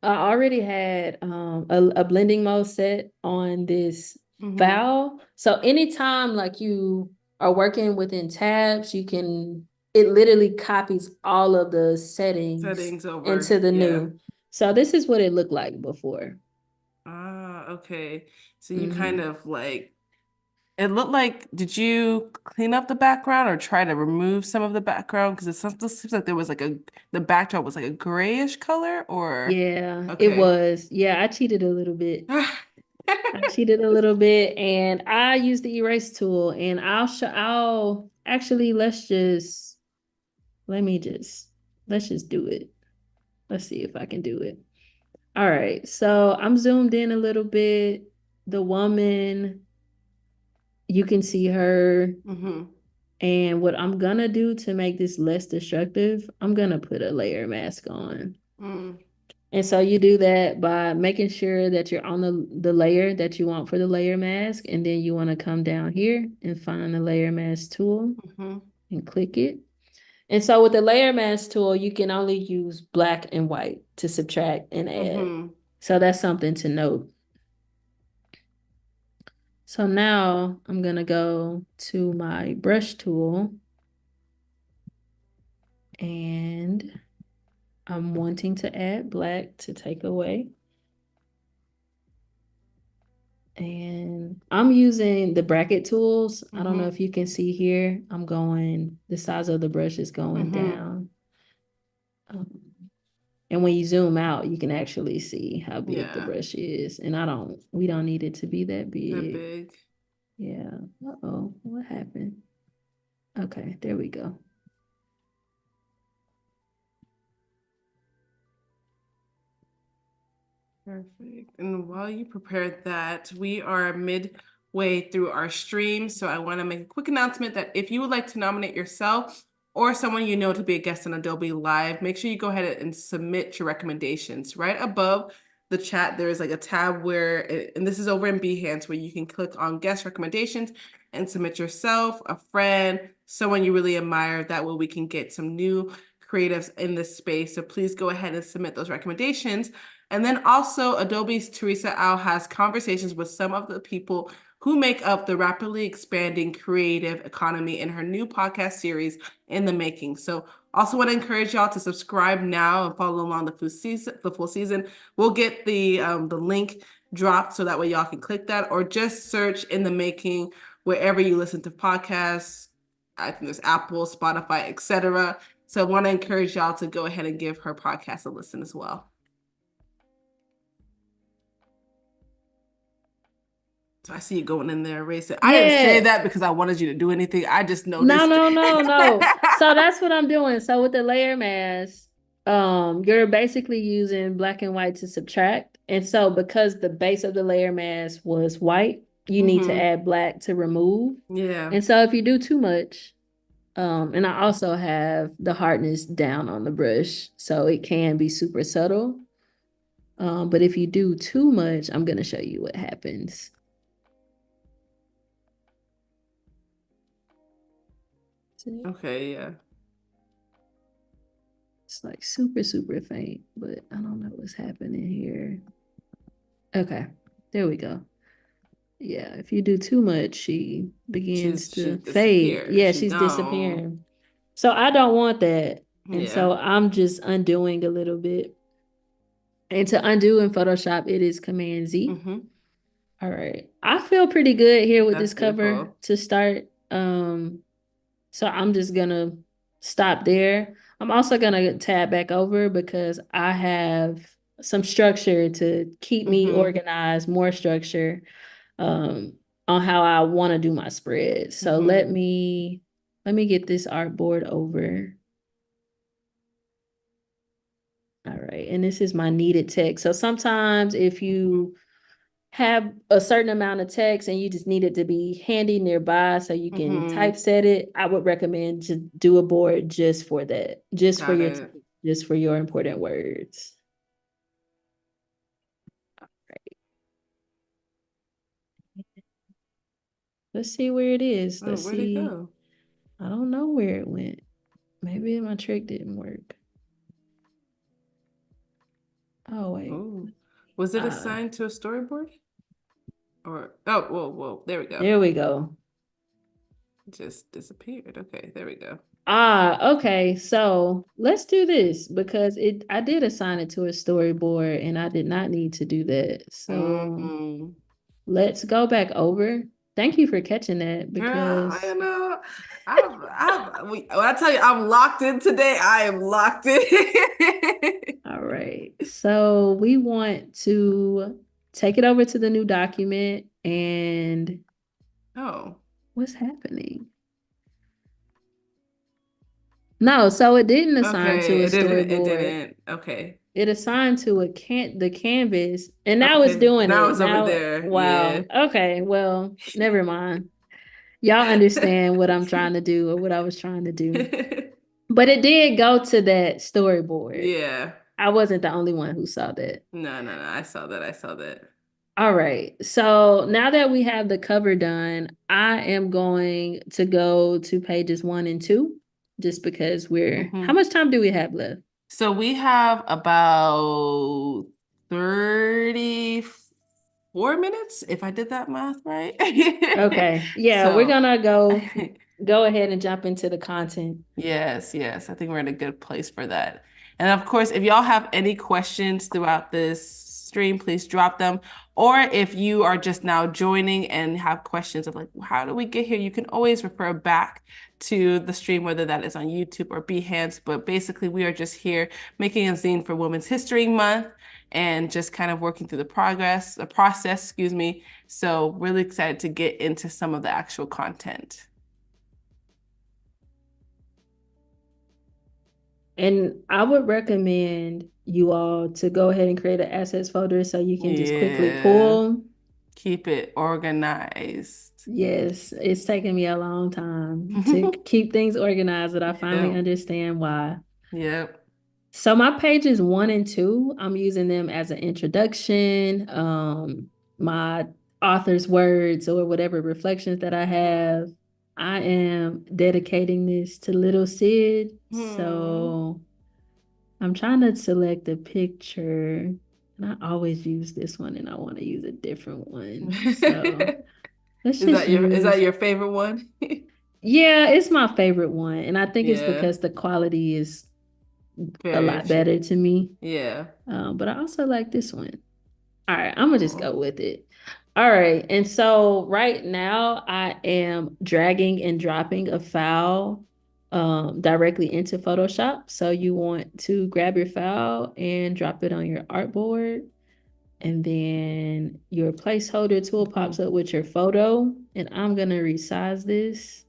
a blending mode set on this file. So anytime like you are working within tabs, it literally copies all of the settings over into the new. So this is what it looked like before. Ah, okay. So you kind of like, it looked like, did you clean up the background or try to remove some of the background? Because it seems like there was like the backdrop was like a grayish color or? Yeah, Okay. it was. Yeah, I cheated a little bit. I cheated a little bit and I used the erase tool and I'll actually let's just do it. Let's see if I can do it. All right, so I'm zoomed in a little bit. The woman, you can see her. And what I'm gonna do to make this less destructive, I'm gonna put a layer mask on. And so you do that by making sure that you're on the layer that you want for the layer mask. And then you want to come down here and find the layer mask tool and click it. And so with the layer mask tool, you can only use black and white to subtract and add. So that's something to note. So now I'm going to go to my brush tool and I'm wanting to add black to take away. And I'm using the bracket tools. I don't know if you can see here. The size of the brush is going down. And when you zoom out, you can actually see how big the brush is. And we don't need it to be that big. Yeah. Uh-oh, what happened? Okay, there we go. Perfect. And while you prepare that, we are midway through our stream. So I want to make a quick announcement that if you would like to nominate yourself or someone you know to be a guest on Adobelive, make sure you go ahead and submit your recommendations. Right above the chat, there is like a tab and this is over in Behance, where you can click on guest recommendations and submit yourself, a friend, someone you really admire. That way we can get some new creatives in this space. So please go ahead and submit those recommendations. And then also Adobe's Teresa Au has conversations with some of the people who make up the rapidly expanding creative economy in her new podcast series, In the Making. So also want to encourage y'all to subscribe now and follow along the full season. We'll get the link dropped so that way y'all can click that, or just search In the Making wherever you listen to podcasts. I think there's Apple, Spotify, etc. So I want to encourage y'all to go ahead and give her podcast a listen as well. So I see you going in there, erasing. I didn't say that because I wanted you to do anything. I just noticed. No. So that's what I'm doing. So with the layer mask, you're basically using black and white to subtract. And so because the base of the layer mask was white, you need to add black to remove. Yeah. And so if you do too much, and I also have the hardness down on the brush, so it can be super subtle. But if you do too much, I'm going to show you what happens. Okay, yeah. It's like super, super faint, but I don't know what's happening here. Okay, there we go. Yeah, if you do too much, she begins to fade. Yeah, she's disappearing. So I don't want that. And so I'm just undoing a little bit. And to undo in Photoshop, it is Command Z. All right. I feel pretty good here with this cover to start. So I'm just gonna stop there. I'm also gonna tab back over because I have some structure to keep me organized, more structure on how I want to do my spread. So let me get this artboard over. All right, and this is my needed text. So sometimes if you have a certain amount of text and you just need it to be handy nearby so you can Mm-hmm. typeset it, I would recommend to do a board just for that, just for Got your it. just for your important words. Let's see where it is. Oh, Let's where'd it see. go? I don't know where it went. Maybe my trick didn't work. Oh wait. Oh, was it Uh, assigned to a storyboard? Or oh, whoa, there we go. there we go. It just disappeared. Okay, there we go. Okay. So let's do this because I did assign it to a storyboard and I did not need to do that. So Mm-hmm. let's go back over. Thank you for catching that Girl, I because know. When I tell you I'm locked in today, I am locked in. all right. So we want to take it over to the new document and Oh, what's happening? No, so it didn't assign to okay. a It didn't. It storyboard. didn't. Okay. It assigned to the canvas, and now it's Okay. doing Now it. it's over Now, there. Yeah. wow. Okay, well, never mind. Y'all understand what I'm trying to do or what I was trying to do. But it did go to that storyboard. Yeah. I wasn't the only one who saw that. No. I saw that. I saw that. All right. So now that we have the cover done, I am going to go to pages 1 and 2 just because how Mhm. much time do we have left? So we have about 34 minutes, if I did that math right. Okay. Yeah, we're So, gonna go ahead and jump into the content. yes, I think we're in a good place for that. And of course, if y'all have any questions throughout this stream, please drop them. Or if you are just now joining and have questions of like, how do we get here? You can always refer back to the stream, whether that is on YouTube or Behance. But basically, we are just here making a zine for Women's History Month and just kind of working through the process, excuse me. So really excited to get into some of the actual content. And I would recommend you all to go ahead and create an assets folder so you can just quickly Yeah. pull. Keep it organized. Yes, it's taken me a long time to keep things organized, but I finally Yep. understand why. Yep. So my pages 1 and 2, I'm using them as an introduction, my author's words or whatever reflections that I have. I am dedicating this to little Sid. Hmm. So I'm trying to select a picture. And I always use this one and I want to use a different one. So let's just Is that use, your favorite one? yeah, it's my favorite one. And I think it's Yeah. because the quality is a Very lot better interesting. to me. Yeah. But I also like this one. All right, I'm gonna just Oh. go with it. All right, and so right now I am dragging and dropping a file directly into Photoshop. So you want to grab your file and drop it on your artboard, and then your placeholder tool pops Mhm. up with your photo. And I'm gonna resize this,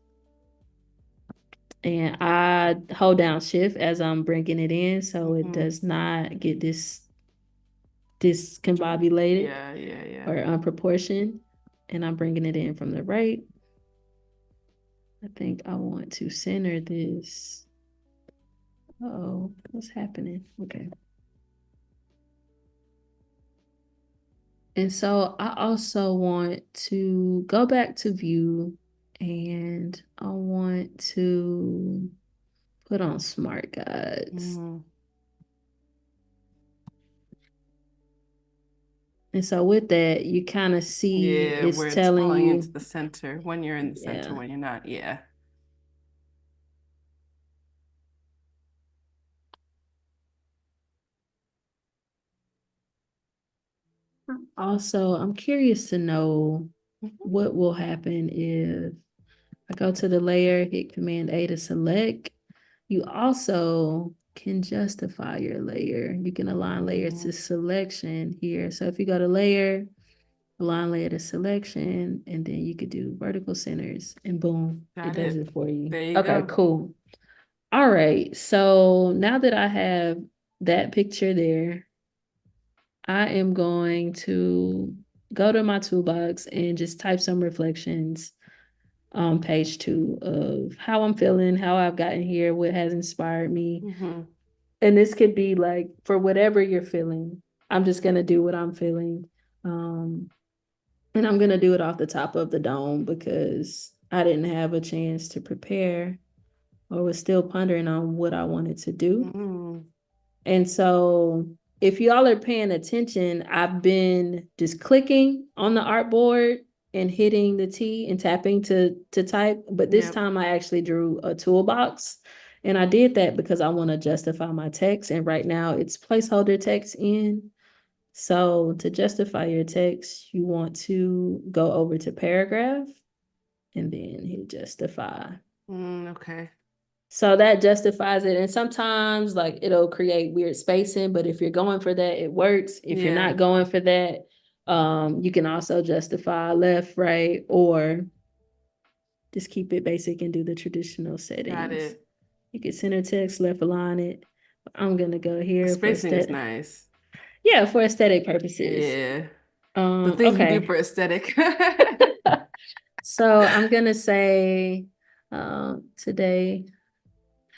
and I hold down Shift as I'm bringing it in, so it Mhm. does not get discombobulated Yeah. or unproportioned. And I'm bringing it in from the right. I think I want to center this. Oh, what's happening? Okay. And so I also want to go back to view and I want to put on smart guides. Mhm. And so with that, you kind of see Yeah, it's where it's telling falling into you, the center when you're in the center, yeah. when you're not. Yeah. Also, I'm curious to know Mhm. what will happen if I go to the layer, hit Command A to select. You also can justify your layer. You can align layers to Mhm. selection here. So if you go to layer, align layer to selection, and then you could do vertical centers and boom, it Got does it. it for you. There you Okay, go. cool. All right. So now that I have that picture there, I am going to go to my toolbox and just type some reflections on page 2 of how I'm feeling, how I've gotten here, what has inspired me. Mm-hmm. And this could be like for whatever you're feeling. I'm just gonna do what I'm feeling. And I'm gonna do it off the top of the dome because I didn't have a chance to prepare or was still pondering on what I wanted to do. Mm-hmm. And so if y'all are paying attention, I've been just clicking on the artboard and hitting the T and tapping to type. But this Yep. time I actually drew a toolbox. And I did that because I want to justify my text. And right now it's placeholder text in. So to justify your text, you want to go over to paragraph and then hit justify. Okay. So that justifies it. And sometimes like it'll create weird spacing, but if you're going for that, it works. If you're Yeah. not going for that, you can also justify left, right, or just keep it basic and do the traditional Got settings. it. You can center text, left align it. I'm gonna go The here for spacing is aesthetic. nice. Yeah, for aesthetic purposes. Yeah. The things we do Okay. for aesthetic. So I'm gonna say today.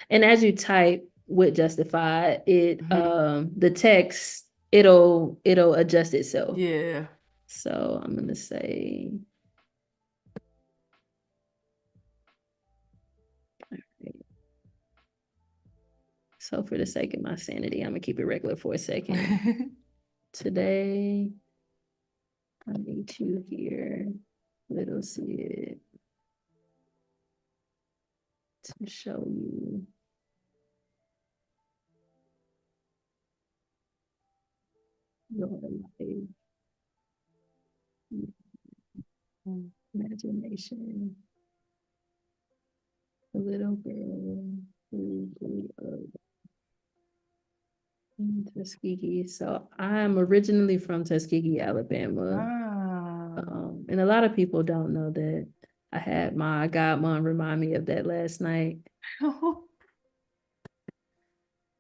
And as you type with Justify, it Mhm. the text it'll adjust itself. Yeah. So I'm gonna say so for the sake of my sanity, I'm gonna keep it regular for a second. Today, I need you here, little Sid, to show you your life, imagination. A little girl who grew up in Tuskegee. So I'm originally from Tuskegee, Alabama. Ah. And a lot of people don't know that I had my godmom remind me of that last night.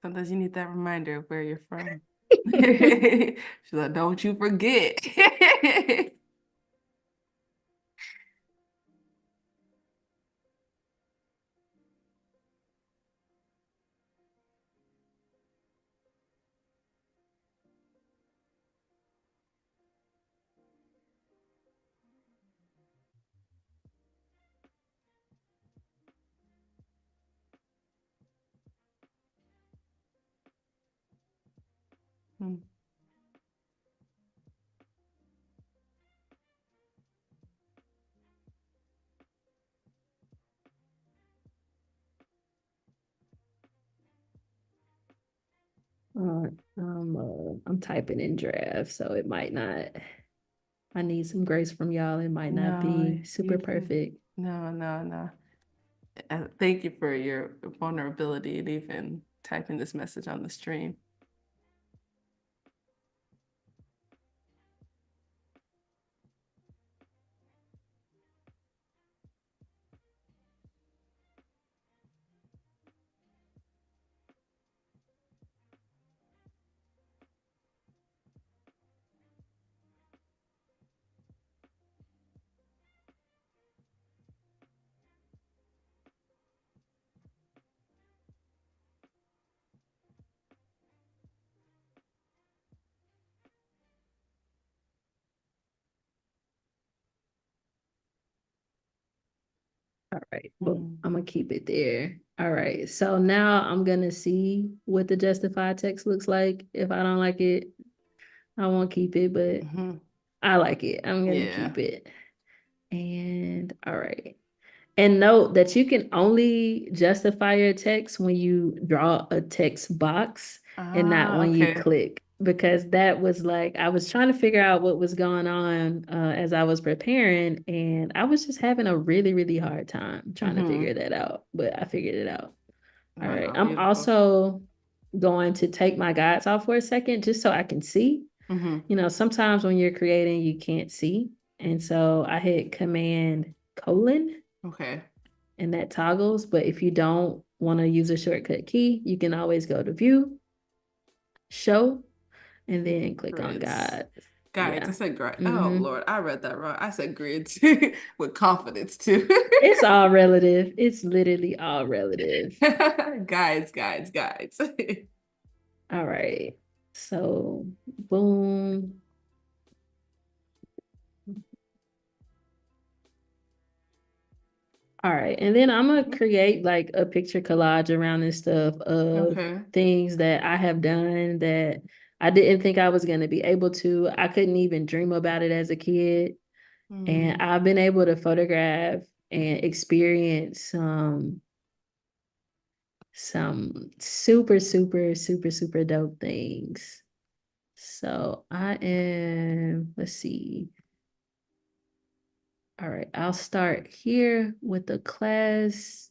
Sometimes you need that reminder of where you're from. She's like, don't you forget. Hmm. I'm typing in draft, so it might not. I need some grace from y'all. It might not No, be super you can. perfect. No, no, no. Thank you for your vulnerability and even typing this message on the stream. All right, but I'm gonna keep it there. All right, so now I'm gonna see what the justified text looks like. If I don't like it, I won't keep it, but Mm-hmm. I like it. I'm gonna Yeah. keep it. And all right. And note that you can only justify your text when you draw a text box and not Ah, when you okay. click, because that was like, I was trying to figure out what was going on as I was preparing, and I was just having a really, really hard time trying to Mm-hmm. figure that out, but I figured it out. All No, right. no, I'm beautiful. also going to take my guides off for a second just so I can see. Mm-hmm. You know, sometimes when you're creating, you can't see. And so I hit Command colon Okay. and that toggles. But if you don't want to use a shortcut key, you can always go to View, Show, and then click on Grids. Guide. Guides. I Yeah. said grids. Oh Mm-hmm. Lord, I read that wrong. I said grids with confidence too. It's all relative. It's literally all relative. Guides, guides, guides. All right. So, boom. All right. And then I'm going to create like a picture collage around this stuff of Okay. things that I have done that I didn't think I was going to be able to. I couldn't even dream about it as a kid. And Mm. I've been able to photograph and experience some super, super, super, super dope things. So I am, let's see. All right, I'll start here with the class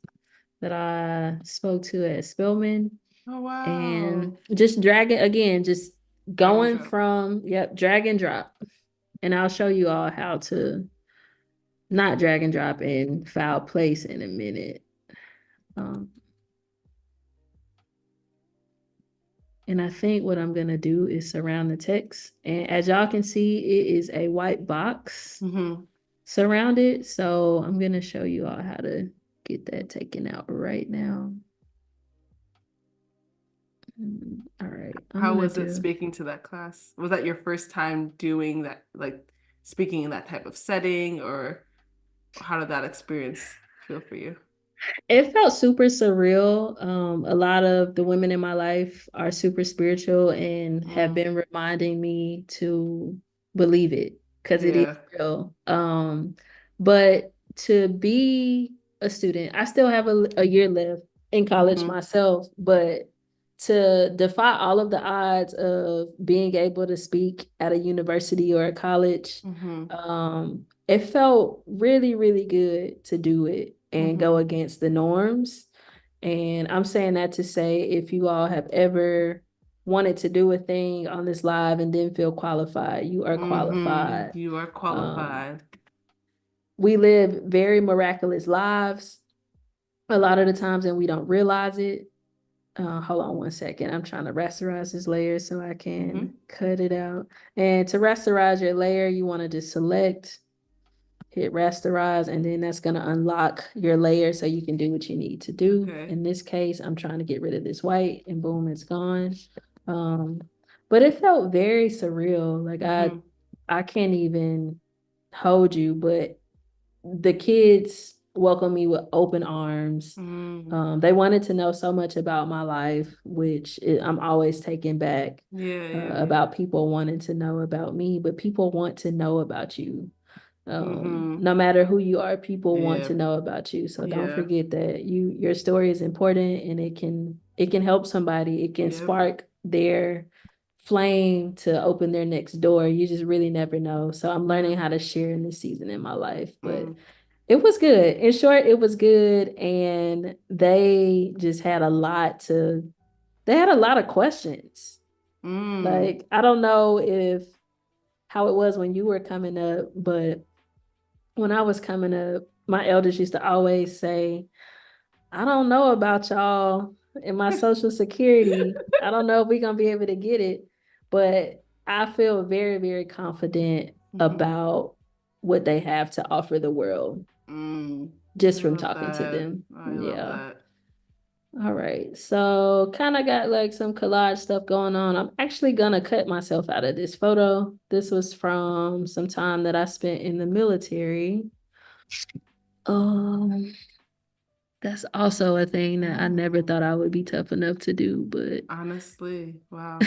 that I spoke to at Spelman Oh wow. and just drag it again, just Drag and going drop. from, yep, drag and drop. And I'll show you all how to not drag and drop in file place in a minute. Um, and I think what I'm gonna do is surround the text. And as y'all can see, it is a white box Mm-hmm. surrounded. So I'm gonna show you all how to get that taken out right now. All right, I'm How gonna was it do. speaking to that class? Was that your first time doing that, like speaking in that type of setting, or how did that experience feel for you? It felt super surreal. A lot of the women in my life are super spiritual and have Mm. been reminding me to believe it because it is Yeah. real. But to be a student, I still have a year left in college Mm-hmm. myself, but to defy all of the odds of being able to speak at a university or a college, Mm-hmm. it felt really, really good to do it and go Mm-hmm. against the norms. And I'm saying that to say if you all have ever wanted to do a thing on this live and didn't feel qualified, you are Mm-hmm. qualified. You are Um, qualified. we live very miraculous lives a lot of the times and we don't realize it. Hold on one second. I'm trying to rasterize this layer so I Mm-hmm. can cut it out. And to rasterize your layer, you want to just select, hit rasterize, and then that's going to unlock your layer so you can do what you need to do. Okay. In this case, I'm trying to get rid of this white and boom, it's gone. Um, but it felt very surreal. Like I Mm-hmm. I can't even hold you, but the kids welcomed me with open arms. Mm. They wanted to know so much about my life, I'm always taken back Yeah, yeah, yeah. about people wanting to know about me, but people want to know about you. Mm-hmm. No matter who you are, people want Yeah. to know about you. So don't Yeah. forget that your story is important and it can help somebody. It can Yep. spark their flame to open their next door. You just really never know. So I'm learning Yeah. how to share in this season in my life. But Mm. it was good. In short, it was good. And they had a lot of questions. Mm. Like, I don't know if how it was when you were coming up, but when I was coming up, my elders used to always say, I don't know about y'all and my social security. I don't know if we're going to be able to get it, but I feel very, very confident Mm-hmm. about what they have to offer the world Mm. just I from love talking to that. them. I love Yeah. that. All right. So kind of got like some collage stuff going on. I'm actually gonna cut myself out of this photo. This was from some time that I spent in the military. Um, that's also a thing that I never Mm. thought I would be tough enough to do, but Honestly, wow.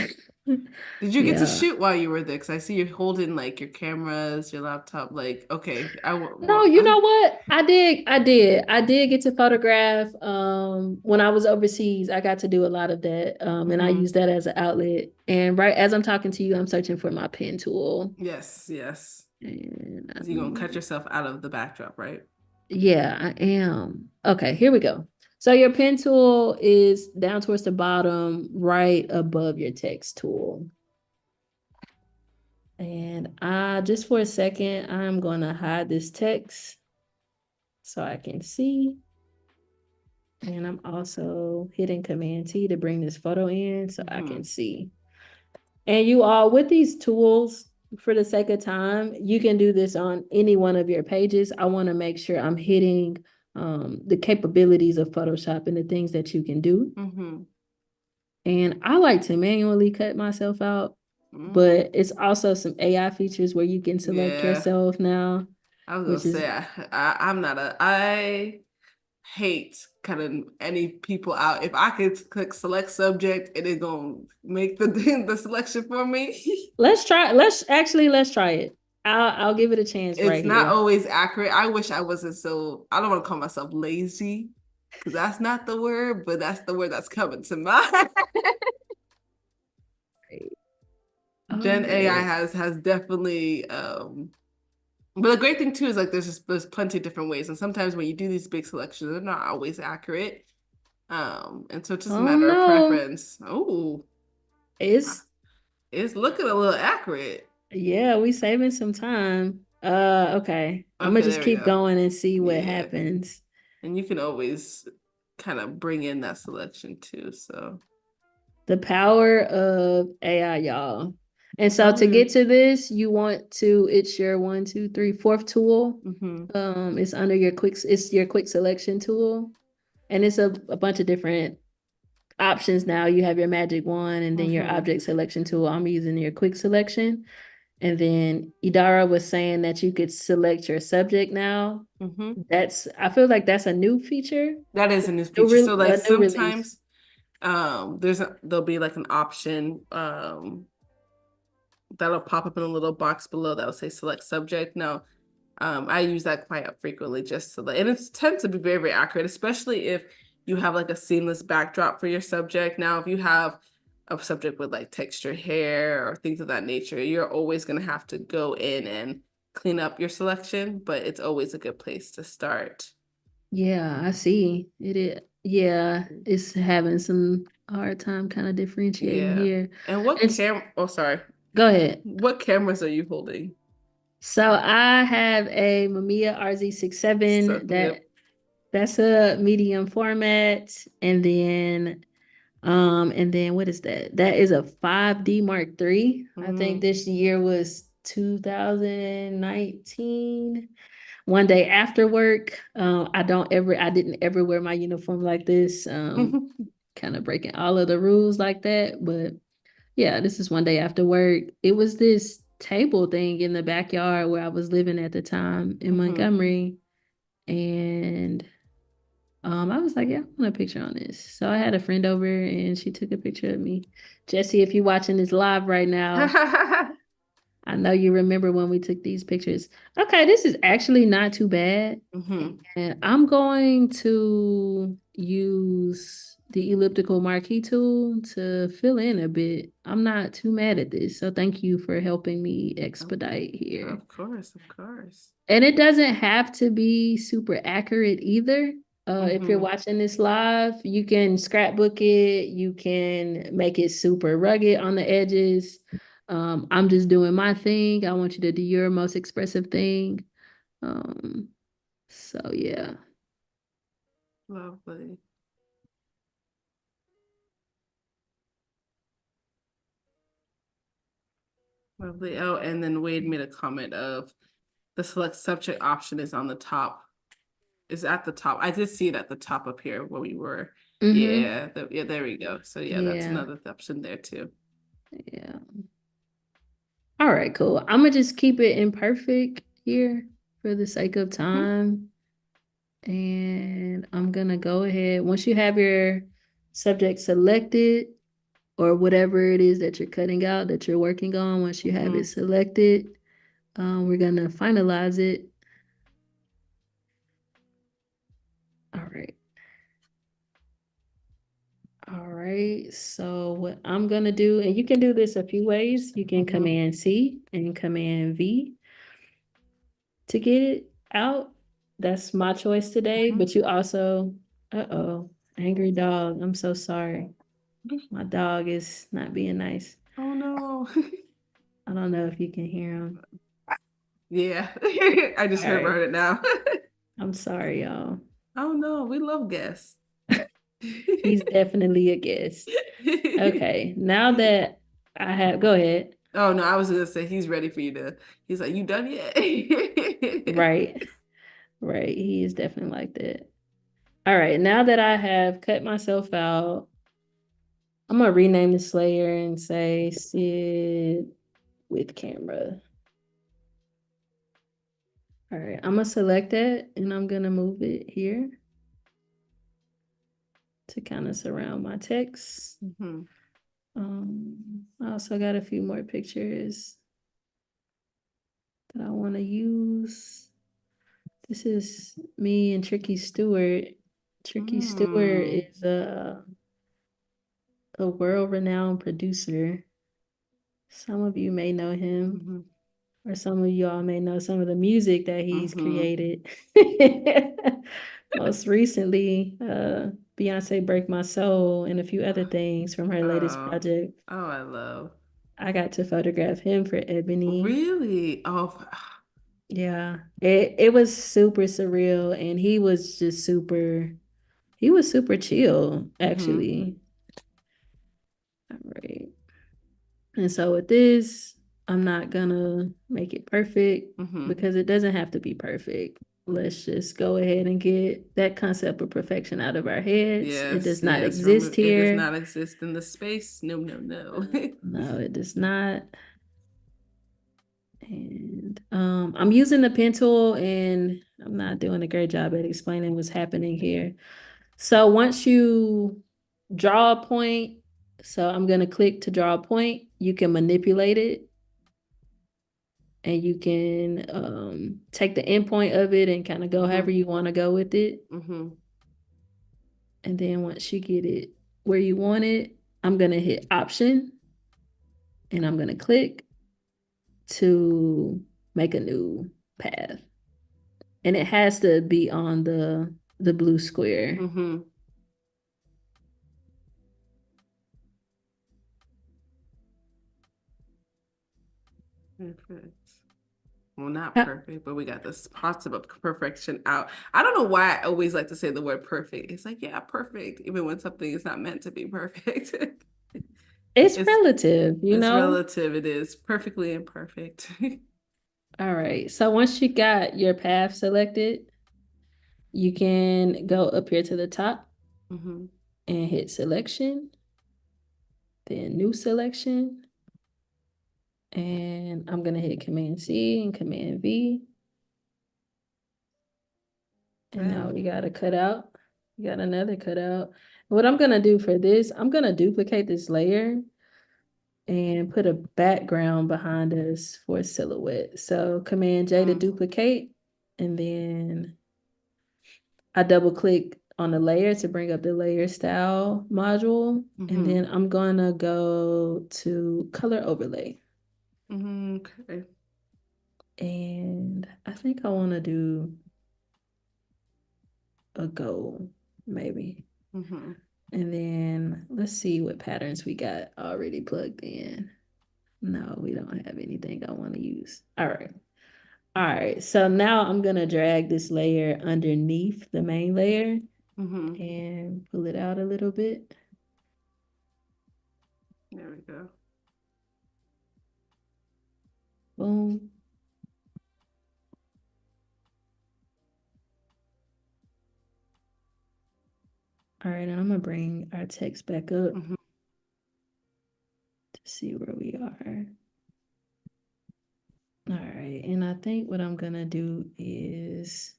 Did you get to yeah. shoot while you were there? Because I see you're holding like your cameras, your laptop. Like, okay, No, you know what? I did get to photograph when I was overseas. I got to do a lot of that. And I Mm-hmm. use that as an outlet. And right as I'm talking to you, I'm searching for my pen tool. Yes, yes. And So you're gonna cut yourself out of the backdrop, right? yeah, I am. Okay, here we go. So your pen tool is down towards the bottom, right above your text tool. And just for a second, I'm gonna hide this text so I can see. And I'm also hitting Command T to bring this photo in so I Mm-hmm. can see. And you all, with these tools, for the sake of time, you can do this on any one of your pages. I want to make sure I'm hitting the capabilities of Photoshop and the things that you can do. Mm-hmm. And I like to manually cut myself out, but it's also some AI features where you can select Yeah. yourself now, I was gonna which is say I'm not I hate cutting any people out. If I could click select subject, it is gonna make the the selection for me. let's try it. I'll give it a chance It's right not here. always accurate. I wish I wasn't so. I don't want to call myself lazy because that's not the word, but that's the word that's coming to mind. All Gen AI right. has definitely but the great thing too is like there's plenty of different ways. And sometimes when you do these big selections, they're not always accurate. And so it's just a Oh matter of no. preference. Oh, It's it's looking a little accurate. yeah, we saving some time. Okay. I'm gonna Okay, just there we keep go. going and see what Yeah. happens. And you can always kind of bring in that selection too. So The power of AI, y'all. And so oh to yeah. get to this, you want to, it's your one, two, three, fourth tool. Mm-hmm. It's under it's your quick selection tool. And it's a bunch of different options now. You have your magic wand and then your Mm-hmm. object selection tool. I'm using your quick selection. And then Idara was saying that you could select your subject now. Mm-hmm. I feel like that's a new feature, That is a new feature. So like a new release. sometimes there'll be like an option that'll pop up in a little box below that will say select subject. Now, I use that quite frequently just to and it tends to be very, very accurate, especially if you have like a seamless backdrop for your subject. Now, if you have a subject with like textured hair or things of that nature, you're always going to have to go in and clean up your selection, but it's always a good place to start. Yeah, I see. It is. Yeah, it's having some hard time kind of differentiating Yeah. here. And what And oh, sorry. go ahead. What cameras are you holding? So I have a Mamiya RZ67 So, yep. that's a medium format, and then what is that? That is a 5D Mark III. I think Mm. this year was 2019. One day after work, I didn't ever wear my uniform like this. Kind of breaking all of the rules like that. But yeah, this is one day after work. It was this table thing in the backyard where I was living at the time in Mm-hmm. Montgomery. And I was like, yeah, I want a picture on this. So I had a friend over and she took a picture of me. Jesse, if you're watching this live right now, I know you remember when we took these pictures. Okay, this is actually not too bad. Mm-hmm. And I'm going to use the elliptical marquee tool to fill in a bit. I'm not too mad at this. So thank you for helping me expedite here. Of course, of course. And it doesn't have to be super accurate either. If you're Mm-hmm. watching this live, you can scrapbook it. You can make it super rugged on the edges. I'm just doing my thing. I want you to do your most expressive thing. Um, so yeah. Lovely. Lovely. Oh, and then Wade made a comment of the select subject option is on the top, is at the top. I did see it at the top up here where we were. Mm-hmm. Yeah, yeah, there we go. So yeah, that's Yeah. another option there too. Yeah. All right, cool. I'm gonna just keep it imperfect here for the sake of Mhm. time. And I'm gonna go ahead. Once you have your subject selected or whatever it is that you're cutting out that you're working on, once you have it Mhm. selected, we're gonna finalize it. All right. All right. So what I'm gonna do, and you can do this a few ways. You can Mhm. Command C and Command V to get it out. That's my choice today. Mhm. But you also, uh-oh, angry dog. I'm so sorry. My dog is not being nice. Oh no. I don't know if you can hear him. Yeah. I just All right. heard it now. I'm sorry, y'all. Oh no, we love guests. He's definitely a guest. Okay. Now that go ahead. Oh no, I was gonna say he's ready for you to. He's like, you done yet? Right. Right. He is definitely like that. All right. Now that I have cut myself out, I'm gonna rename this layer and say sit with camera. All right. I'm gonna select that and I'm gonna move it here to kind of surround my text. Mhm. I also got a few more pictures that I want to use. This is me and Tricky Stewart. Tricky Stewart Mm. is a world-renowned producer. Some of you may know him, Mhm. or some of y'all may know some of the music that he's Mhm. created. Most recently, Beyonce Break My Soul and a few other things from her latest Oh, project. oh, I love. I got to photograph him for Ebony. Really? Oh, Yeah, it was super surreal, and he was super chill, mhm. actually. All right. And so with this, I'm not gonna make it perfect Mhm. because it doesn't have to be perfect. Let's just go ahead and get that concept of perfection out of our heads. It Yes, does not yes. exist Remove. It does here. not exist in the space. No, no, no. No, it does not. And I'm using the pen tool and I'm not doing a great job at explaining what's happening here. So once you draw a point, so I'm going to click to draw a point, you can manipulate it and you can take the endpoint of it and kind of go however Mhm. you want to go with it. Mhm. And then once you get it where you want it, I'm going to hit option and I'm going to click to make a new path. And it has to be on the blue square. Mhm. Perfect. Well, not How, perfect, but we got this parts of perfection out. I don't know why I always like to say the word perfect. It's like, yeah, perfect, even when something is not meant to be perfect. it's It's relative, you it's know? relative. It is perfectly imperfect. All right. So once you got your path selected, you can go up here to the top Hmm. and hit selection, then new selection. And I'm going to hit Command C and Command V. And now Okay. we got a cutout. We got another cutout. What I'm going to do for this, I'm going to duplicate this layer and put a background behind us for a silhouette. So Command J to Mm. duplicate, and then I double click on the layer to bring up the layer style module. And Hmm. then I'm gonna go to color overlay. Hmm. Okay. And I think I wanna do a gold, maybe. Hmm. And then let's see what patterns we got already plugged in. No, we don't have anything I want to use. All right. All right, so now I'm gonna drag this layer underneath the main layer Hmm. and pull it out a little bit. There we go. Boom. All right, and I'm gonna bring our text back up Hmm. to see where we are. All right, and I think what I'm gonna do is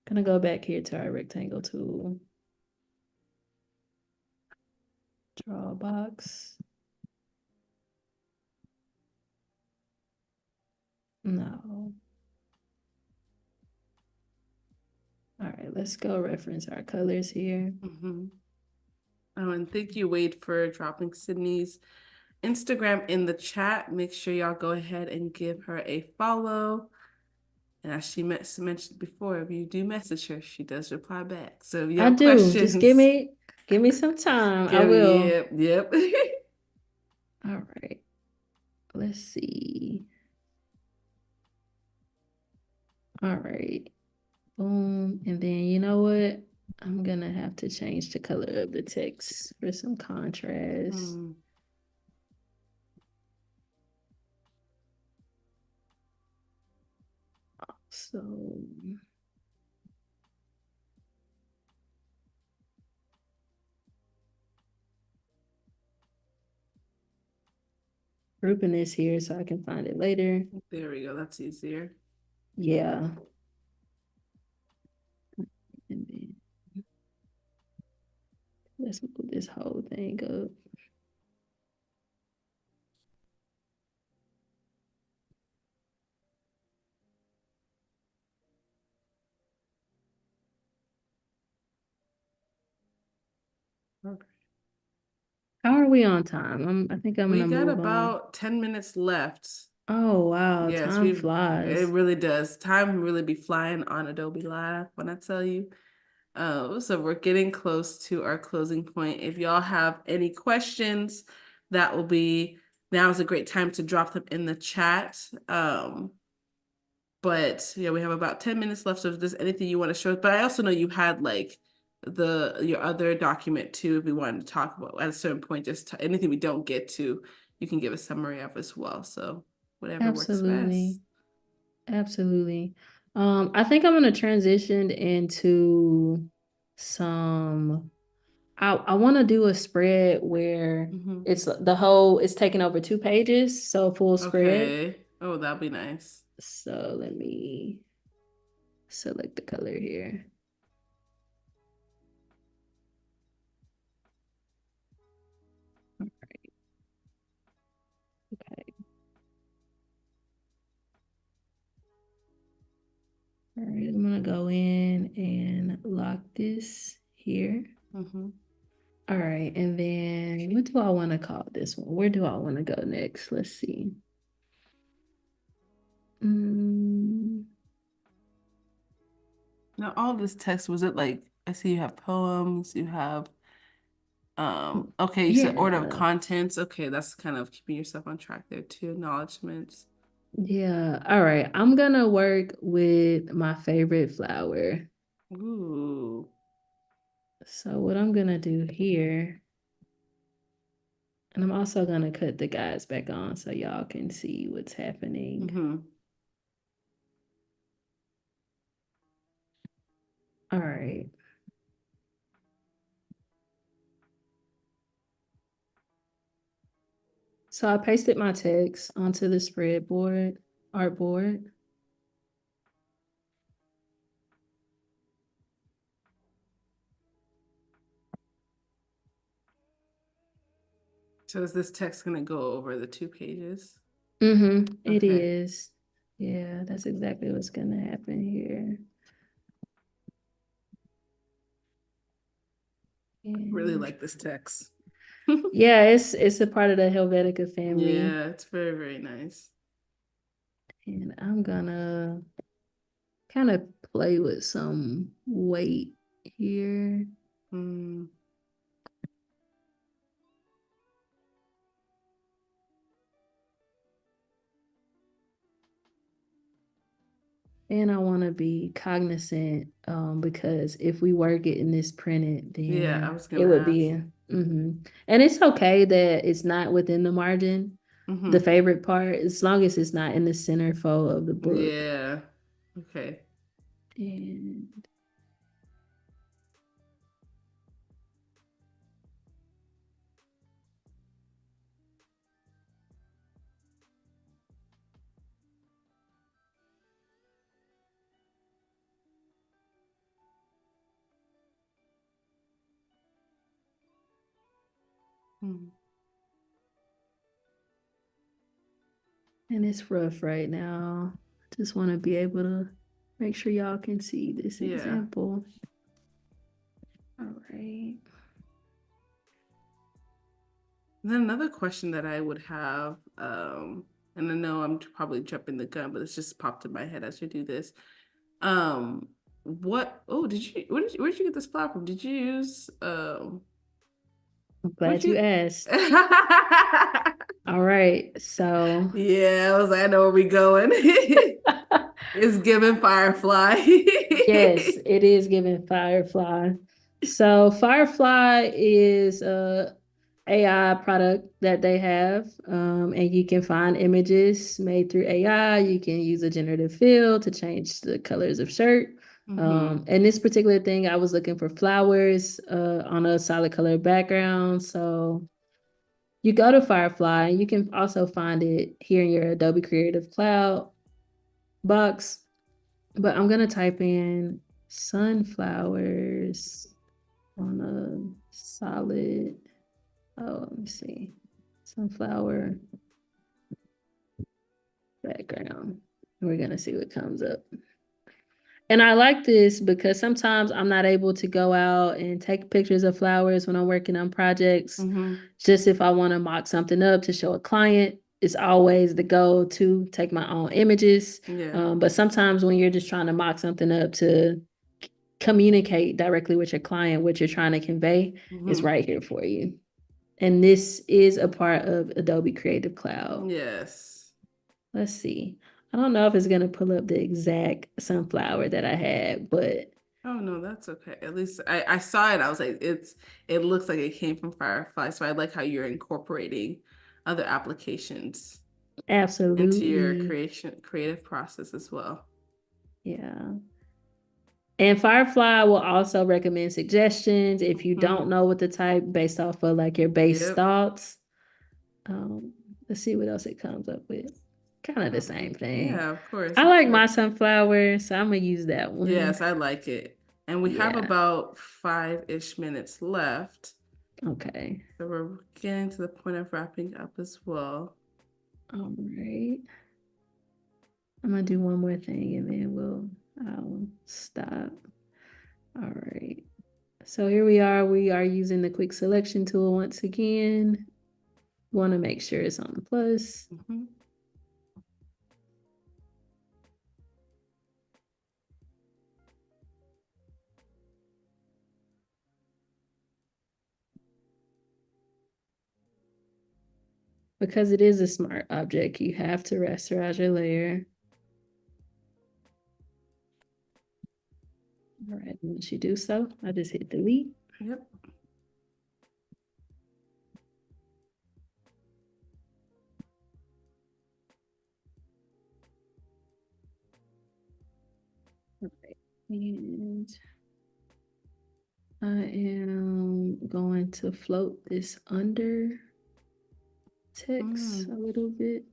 gonna go back here to our rectangle tool, draw a box. No. All right, let's go reference our colors here. Hmm. Oh, and thank you, Wade, for dropping Sydney's Instagram in the chat. Make sure y'all go ahead and give her a follow. And as she mentioned before, if you do message her, she does reply back. So if you I have do. Just questions, give me some time. I give will. yep, yep. All right. Let's see. All right. Boom. And then you know what? I'm gonna have to change the color of the text for some contrast. Mm. So grouping this here so I can find it later. There we go. That's easier. Yeah. And then let's move this whole thing up. Okay. How are we on time? I think I'm We gonna got move on. about 10 minutes left. Oh wow, Yes, time it flies. really does. Time really be flying on Adobe Live when I tell you. So we're getting close to our closing point. If y'all have any questions, that will be now is a great time to drop them in the chat. But yeah, we have about 10 minutes left. So if there's anything you want to show, but I also know you had like your other document too, if we wanted to talk about at a certain point, just anything we don't get to, you can give a summary of as well. So whatever works Absolutely. best. Absolutely. I think I'm gonna transition into some I want to do a spread where Mm-hmm. it's taking over 2 pages, so full spread. Okay. Oh, that'd be nice. So let me select the color here. All right. Okay. All right. I'm gonna go in and lock this here. Mm-hmm. All right. And then what do I want to call this one? Where do I want to go next? Let's see. Mm, Now, all this text, was it like, I see you have poems, you have, okay, you said order of yeah. contents. Okay, that's kind of keeping yourself on track there too. Acknowledgements. Yeah. All right. I'm gonna work with my favorite flower. Ooh. So what I'm gonna do here, and I'm also gonna cut the guides back on so y'all can see what's happening. Mm-hmm. All right. So I pasted my text onto the spreadboard, artboard. So is this text gonna go over the 2 pages? It Okay. is. Yeah, that's exactly what's gonna happen here. Really And like this text. yeah, it's a part of the Helvetica family. Yeah, it's very, very nice. And I'm gonna kind of play with some weight here. Mm. And I want to be cognizant because if we were getting this printed, Yeah, I then was it gonna would ask. be. And it's okay that it's not within the margin, the Mm-hmm. favorite part, as long as it's not in the centerfold of the book. Yeah. Okay. And Mm. and it's rough right now. Just want to be able to make sure y'all can see this Yeah. example. All right. And then another question that I would have, and I know I'm probably jumping the gun, but it's just popped in my head as you do this. What? Oh, where did you get this flower from? Did you use I'm What'd glad you you? asked. All right. So Yeah, I was like, I know where we going. It's giving Firefly. yes, it is giving Firefly. So Firefly is AI product that they have. And you can find images made through AI. You can use a generative fill to change the colors of shirt. And this particular thing, I was looking for flowers on a solid color background. So you go to Firefly, and you can also find it here in your Adobe Creative Cloud box. But I'm gonna type in sunflowers on a solid. Oh, let me see. Sunflower background. We're gonna see what comes up. And I like this because sometimes I'm not able to go out and take pictures of flowers when I'm working on projects. Just if I want to mock something up to show a client, it's always the goal to take my own images. But sometimes when you're just trying to mock something up to communicate directly with your client, what you're trying to convey is right here for you. And this is a part of Adobe Creative Cloud. Yes. Let's see. I don't know if it's going to pull up the exact sunflower that I had, but. Oh, no, that's okay. At least I saw it. I was like, it looks like it came from Firefly. So I like how you're incorporating other applications into your Absolutely. creative process as well. Yeah. And Firefly will also recommend suggestions if you don't know what to type based off of like your base thoughts. Let's see what else it comes up with. Kind of the same thing. Yeah, of course, I of like my course. sunflower, so I'm gonna use that one. Yes, I like it. And we have Yeah. about 5-ish minutes left. Okay. So we're getting to the point of wrapping up as well. All right. I'm gonna do one more thing and then I'll stop. All right. So here we are. We are using the quick selection tool once again. Want to make sure it's on the plus. Because it is a smart object, you have to rasterize your layer. All right, once you do so, I just hit delete. Yep. All right. And I am going to float this under text a little bit.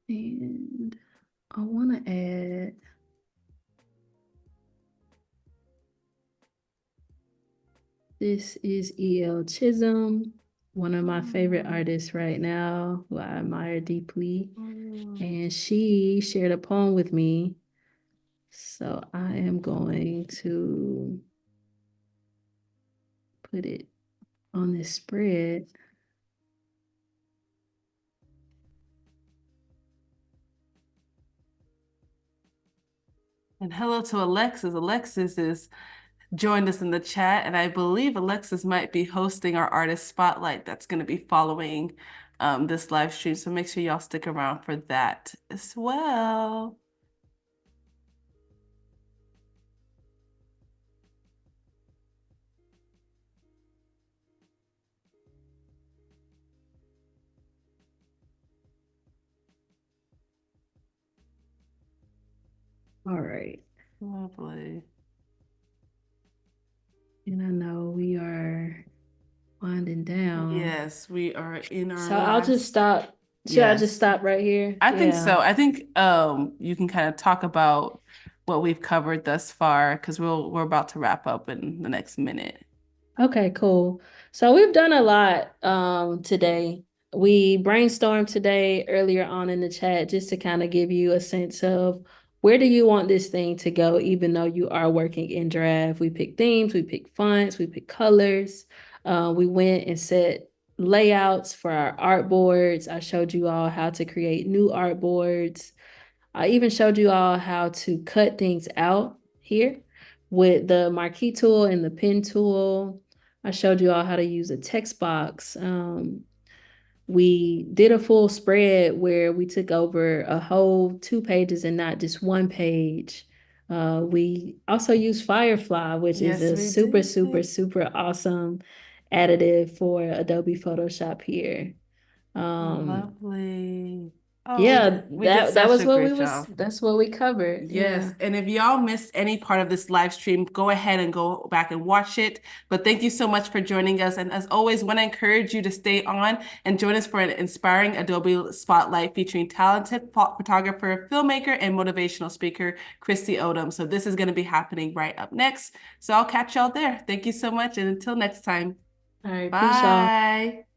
And I want to add this is E.L. Chisholm, one of my favorite artists right now, who I admire deeply. And she shared a poem with me. So I am going to put it on this spread. And hello to Alexis. Alexis is joined us in the chat, and I believe Alexis might be hosting our artist spotlight that's going to be following this live stream. So make sure y'all stick around for that as well. All right. Lovely. And I know we are winding down. Yes, we are in our So I'll just stop. Should I just stop right here? I think so. I think you can kind of talk about what we've covered thus far because we're about to wrap up in the next minute. Okay, cool. So we've done a lot today. We brainstormed today earlier on in the chat just to kind of give you a sense of where do you want this thing to go, even though you are working in draft. We picked themes, we picked fonts, we picked colors. We went and set layouts for our artboards. I showed you all how to create new artboards. I even showed you all how to cut things out here with the marquee tool and the pen tool. I showed you all how to use a text box. We did a full spread where we took over a whole 2 pages and not just one page. We also use Firefly, which is Yes, a we super, do. super, super awesome additive for Adobe Photoshop here. Um, Lovely. Oh, yeah, we did that such was a what we great was job. that's what we covered. Yes, Yeah. and if y'all missed any part of this live stream, go ahead and go back and watch it. But thank you so much for joining us. And as always, want to encourage you to stay on and join us for an inspiring Adobe Spotlight featuring talented photographer, filmmaker, and motivational speaker, Christy Odom. So this is going to be happening right up next. So I'll catch y'all there. Thank you so much. And until next time, All right, peace, y'all. bye.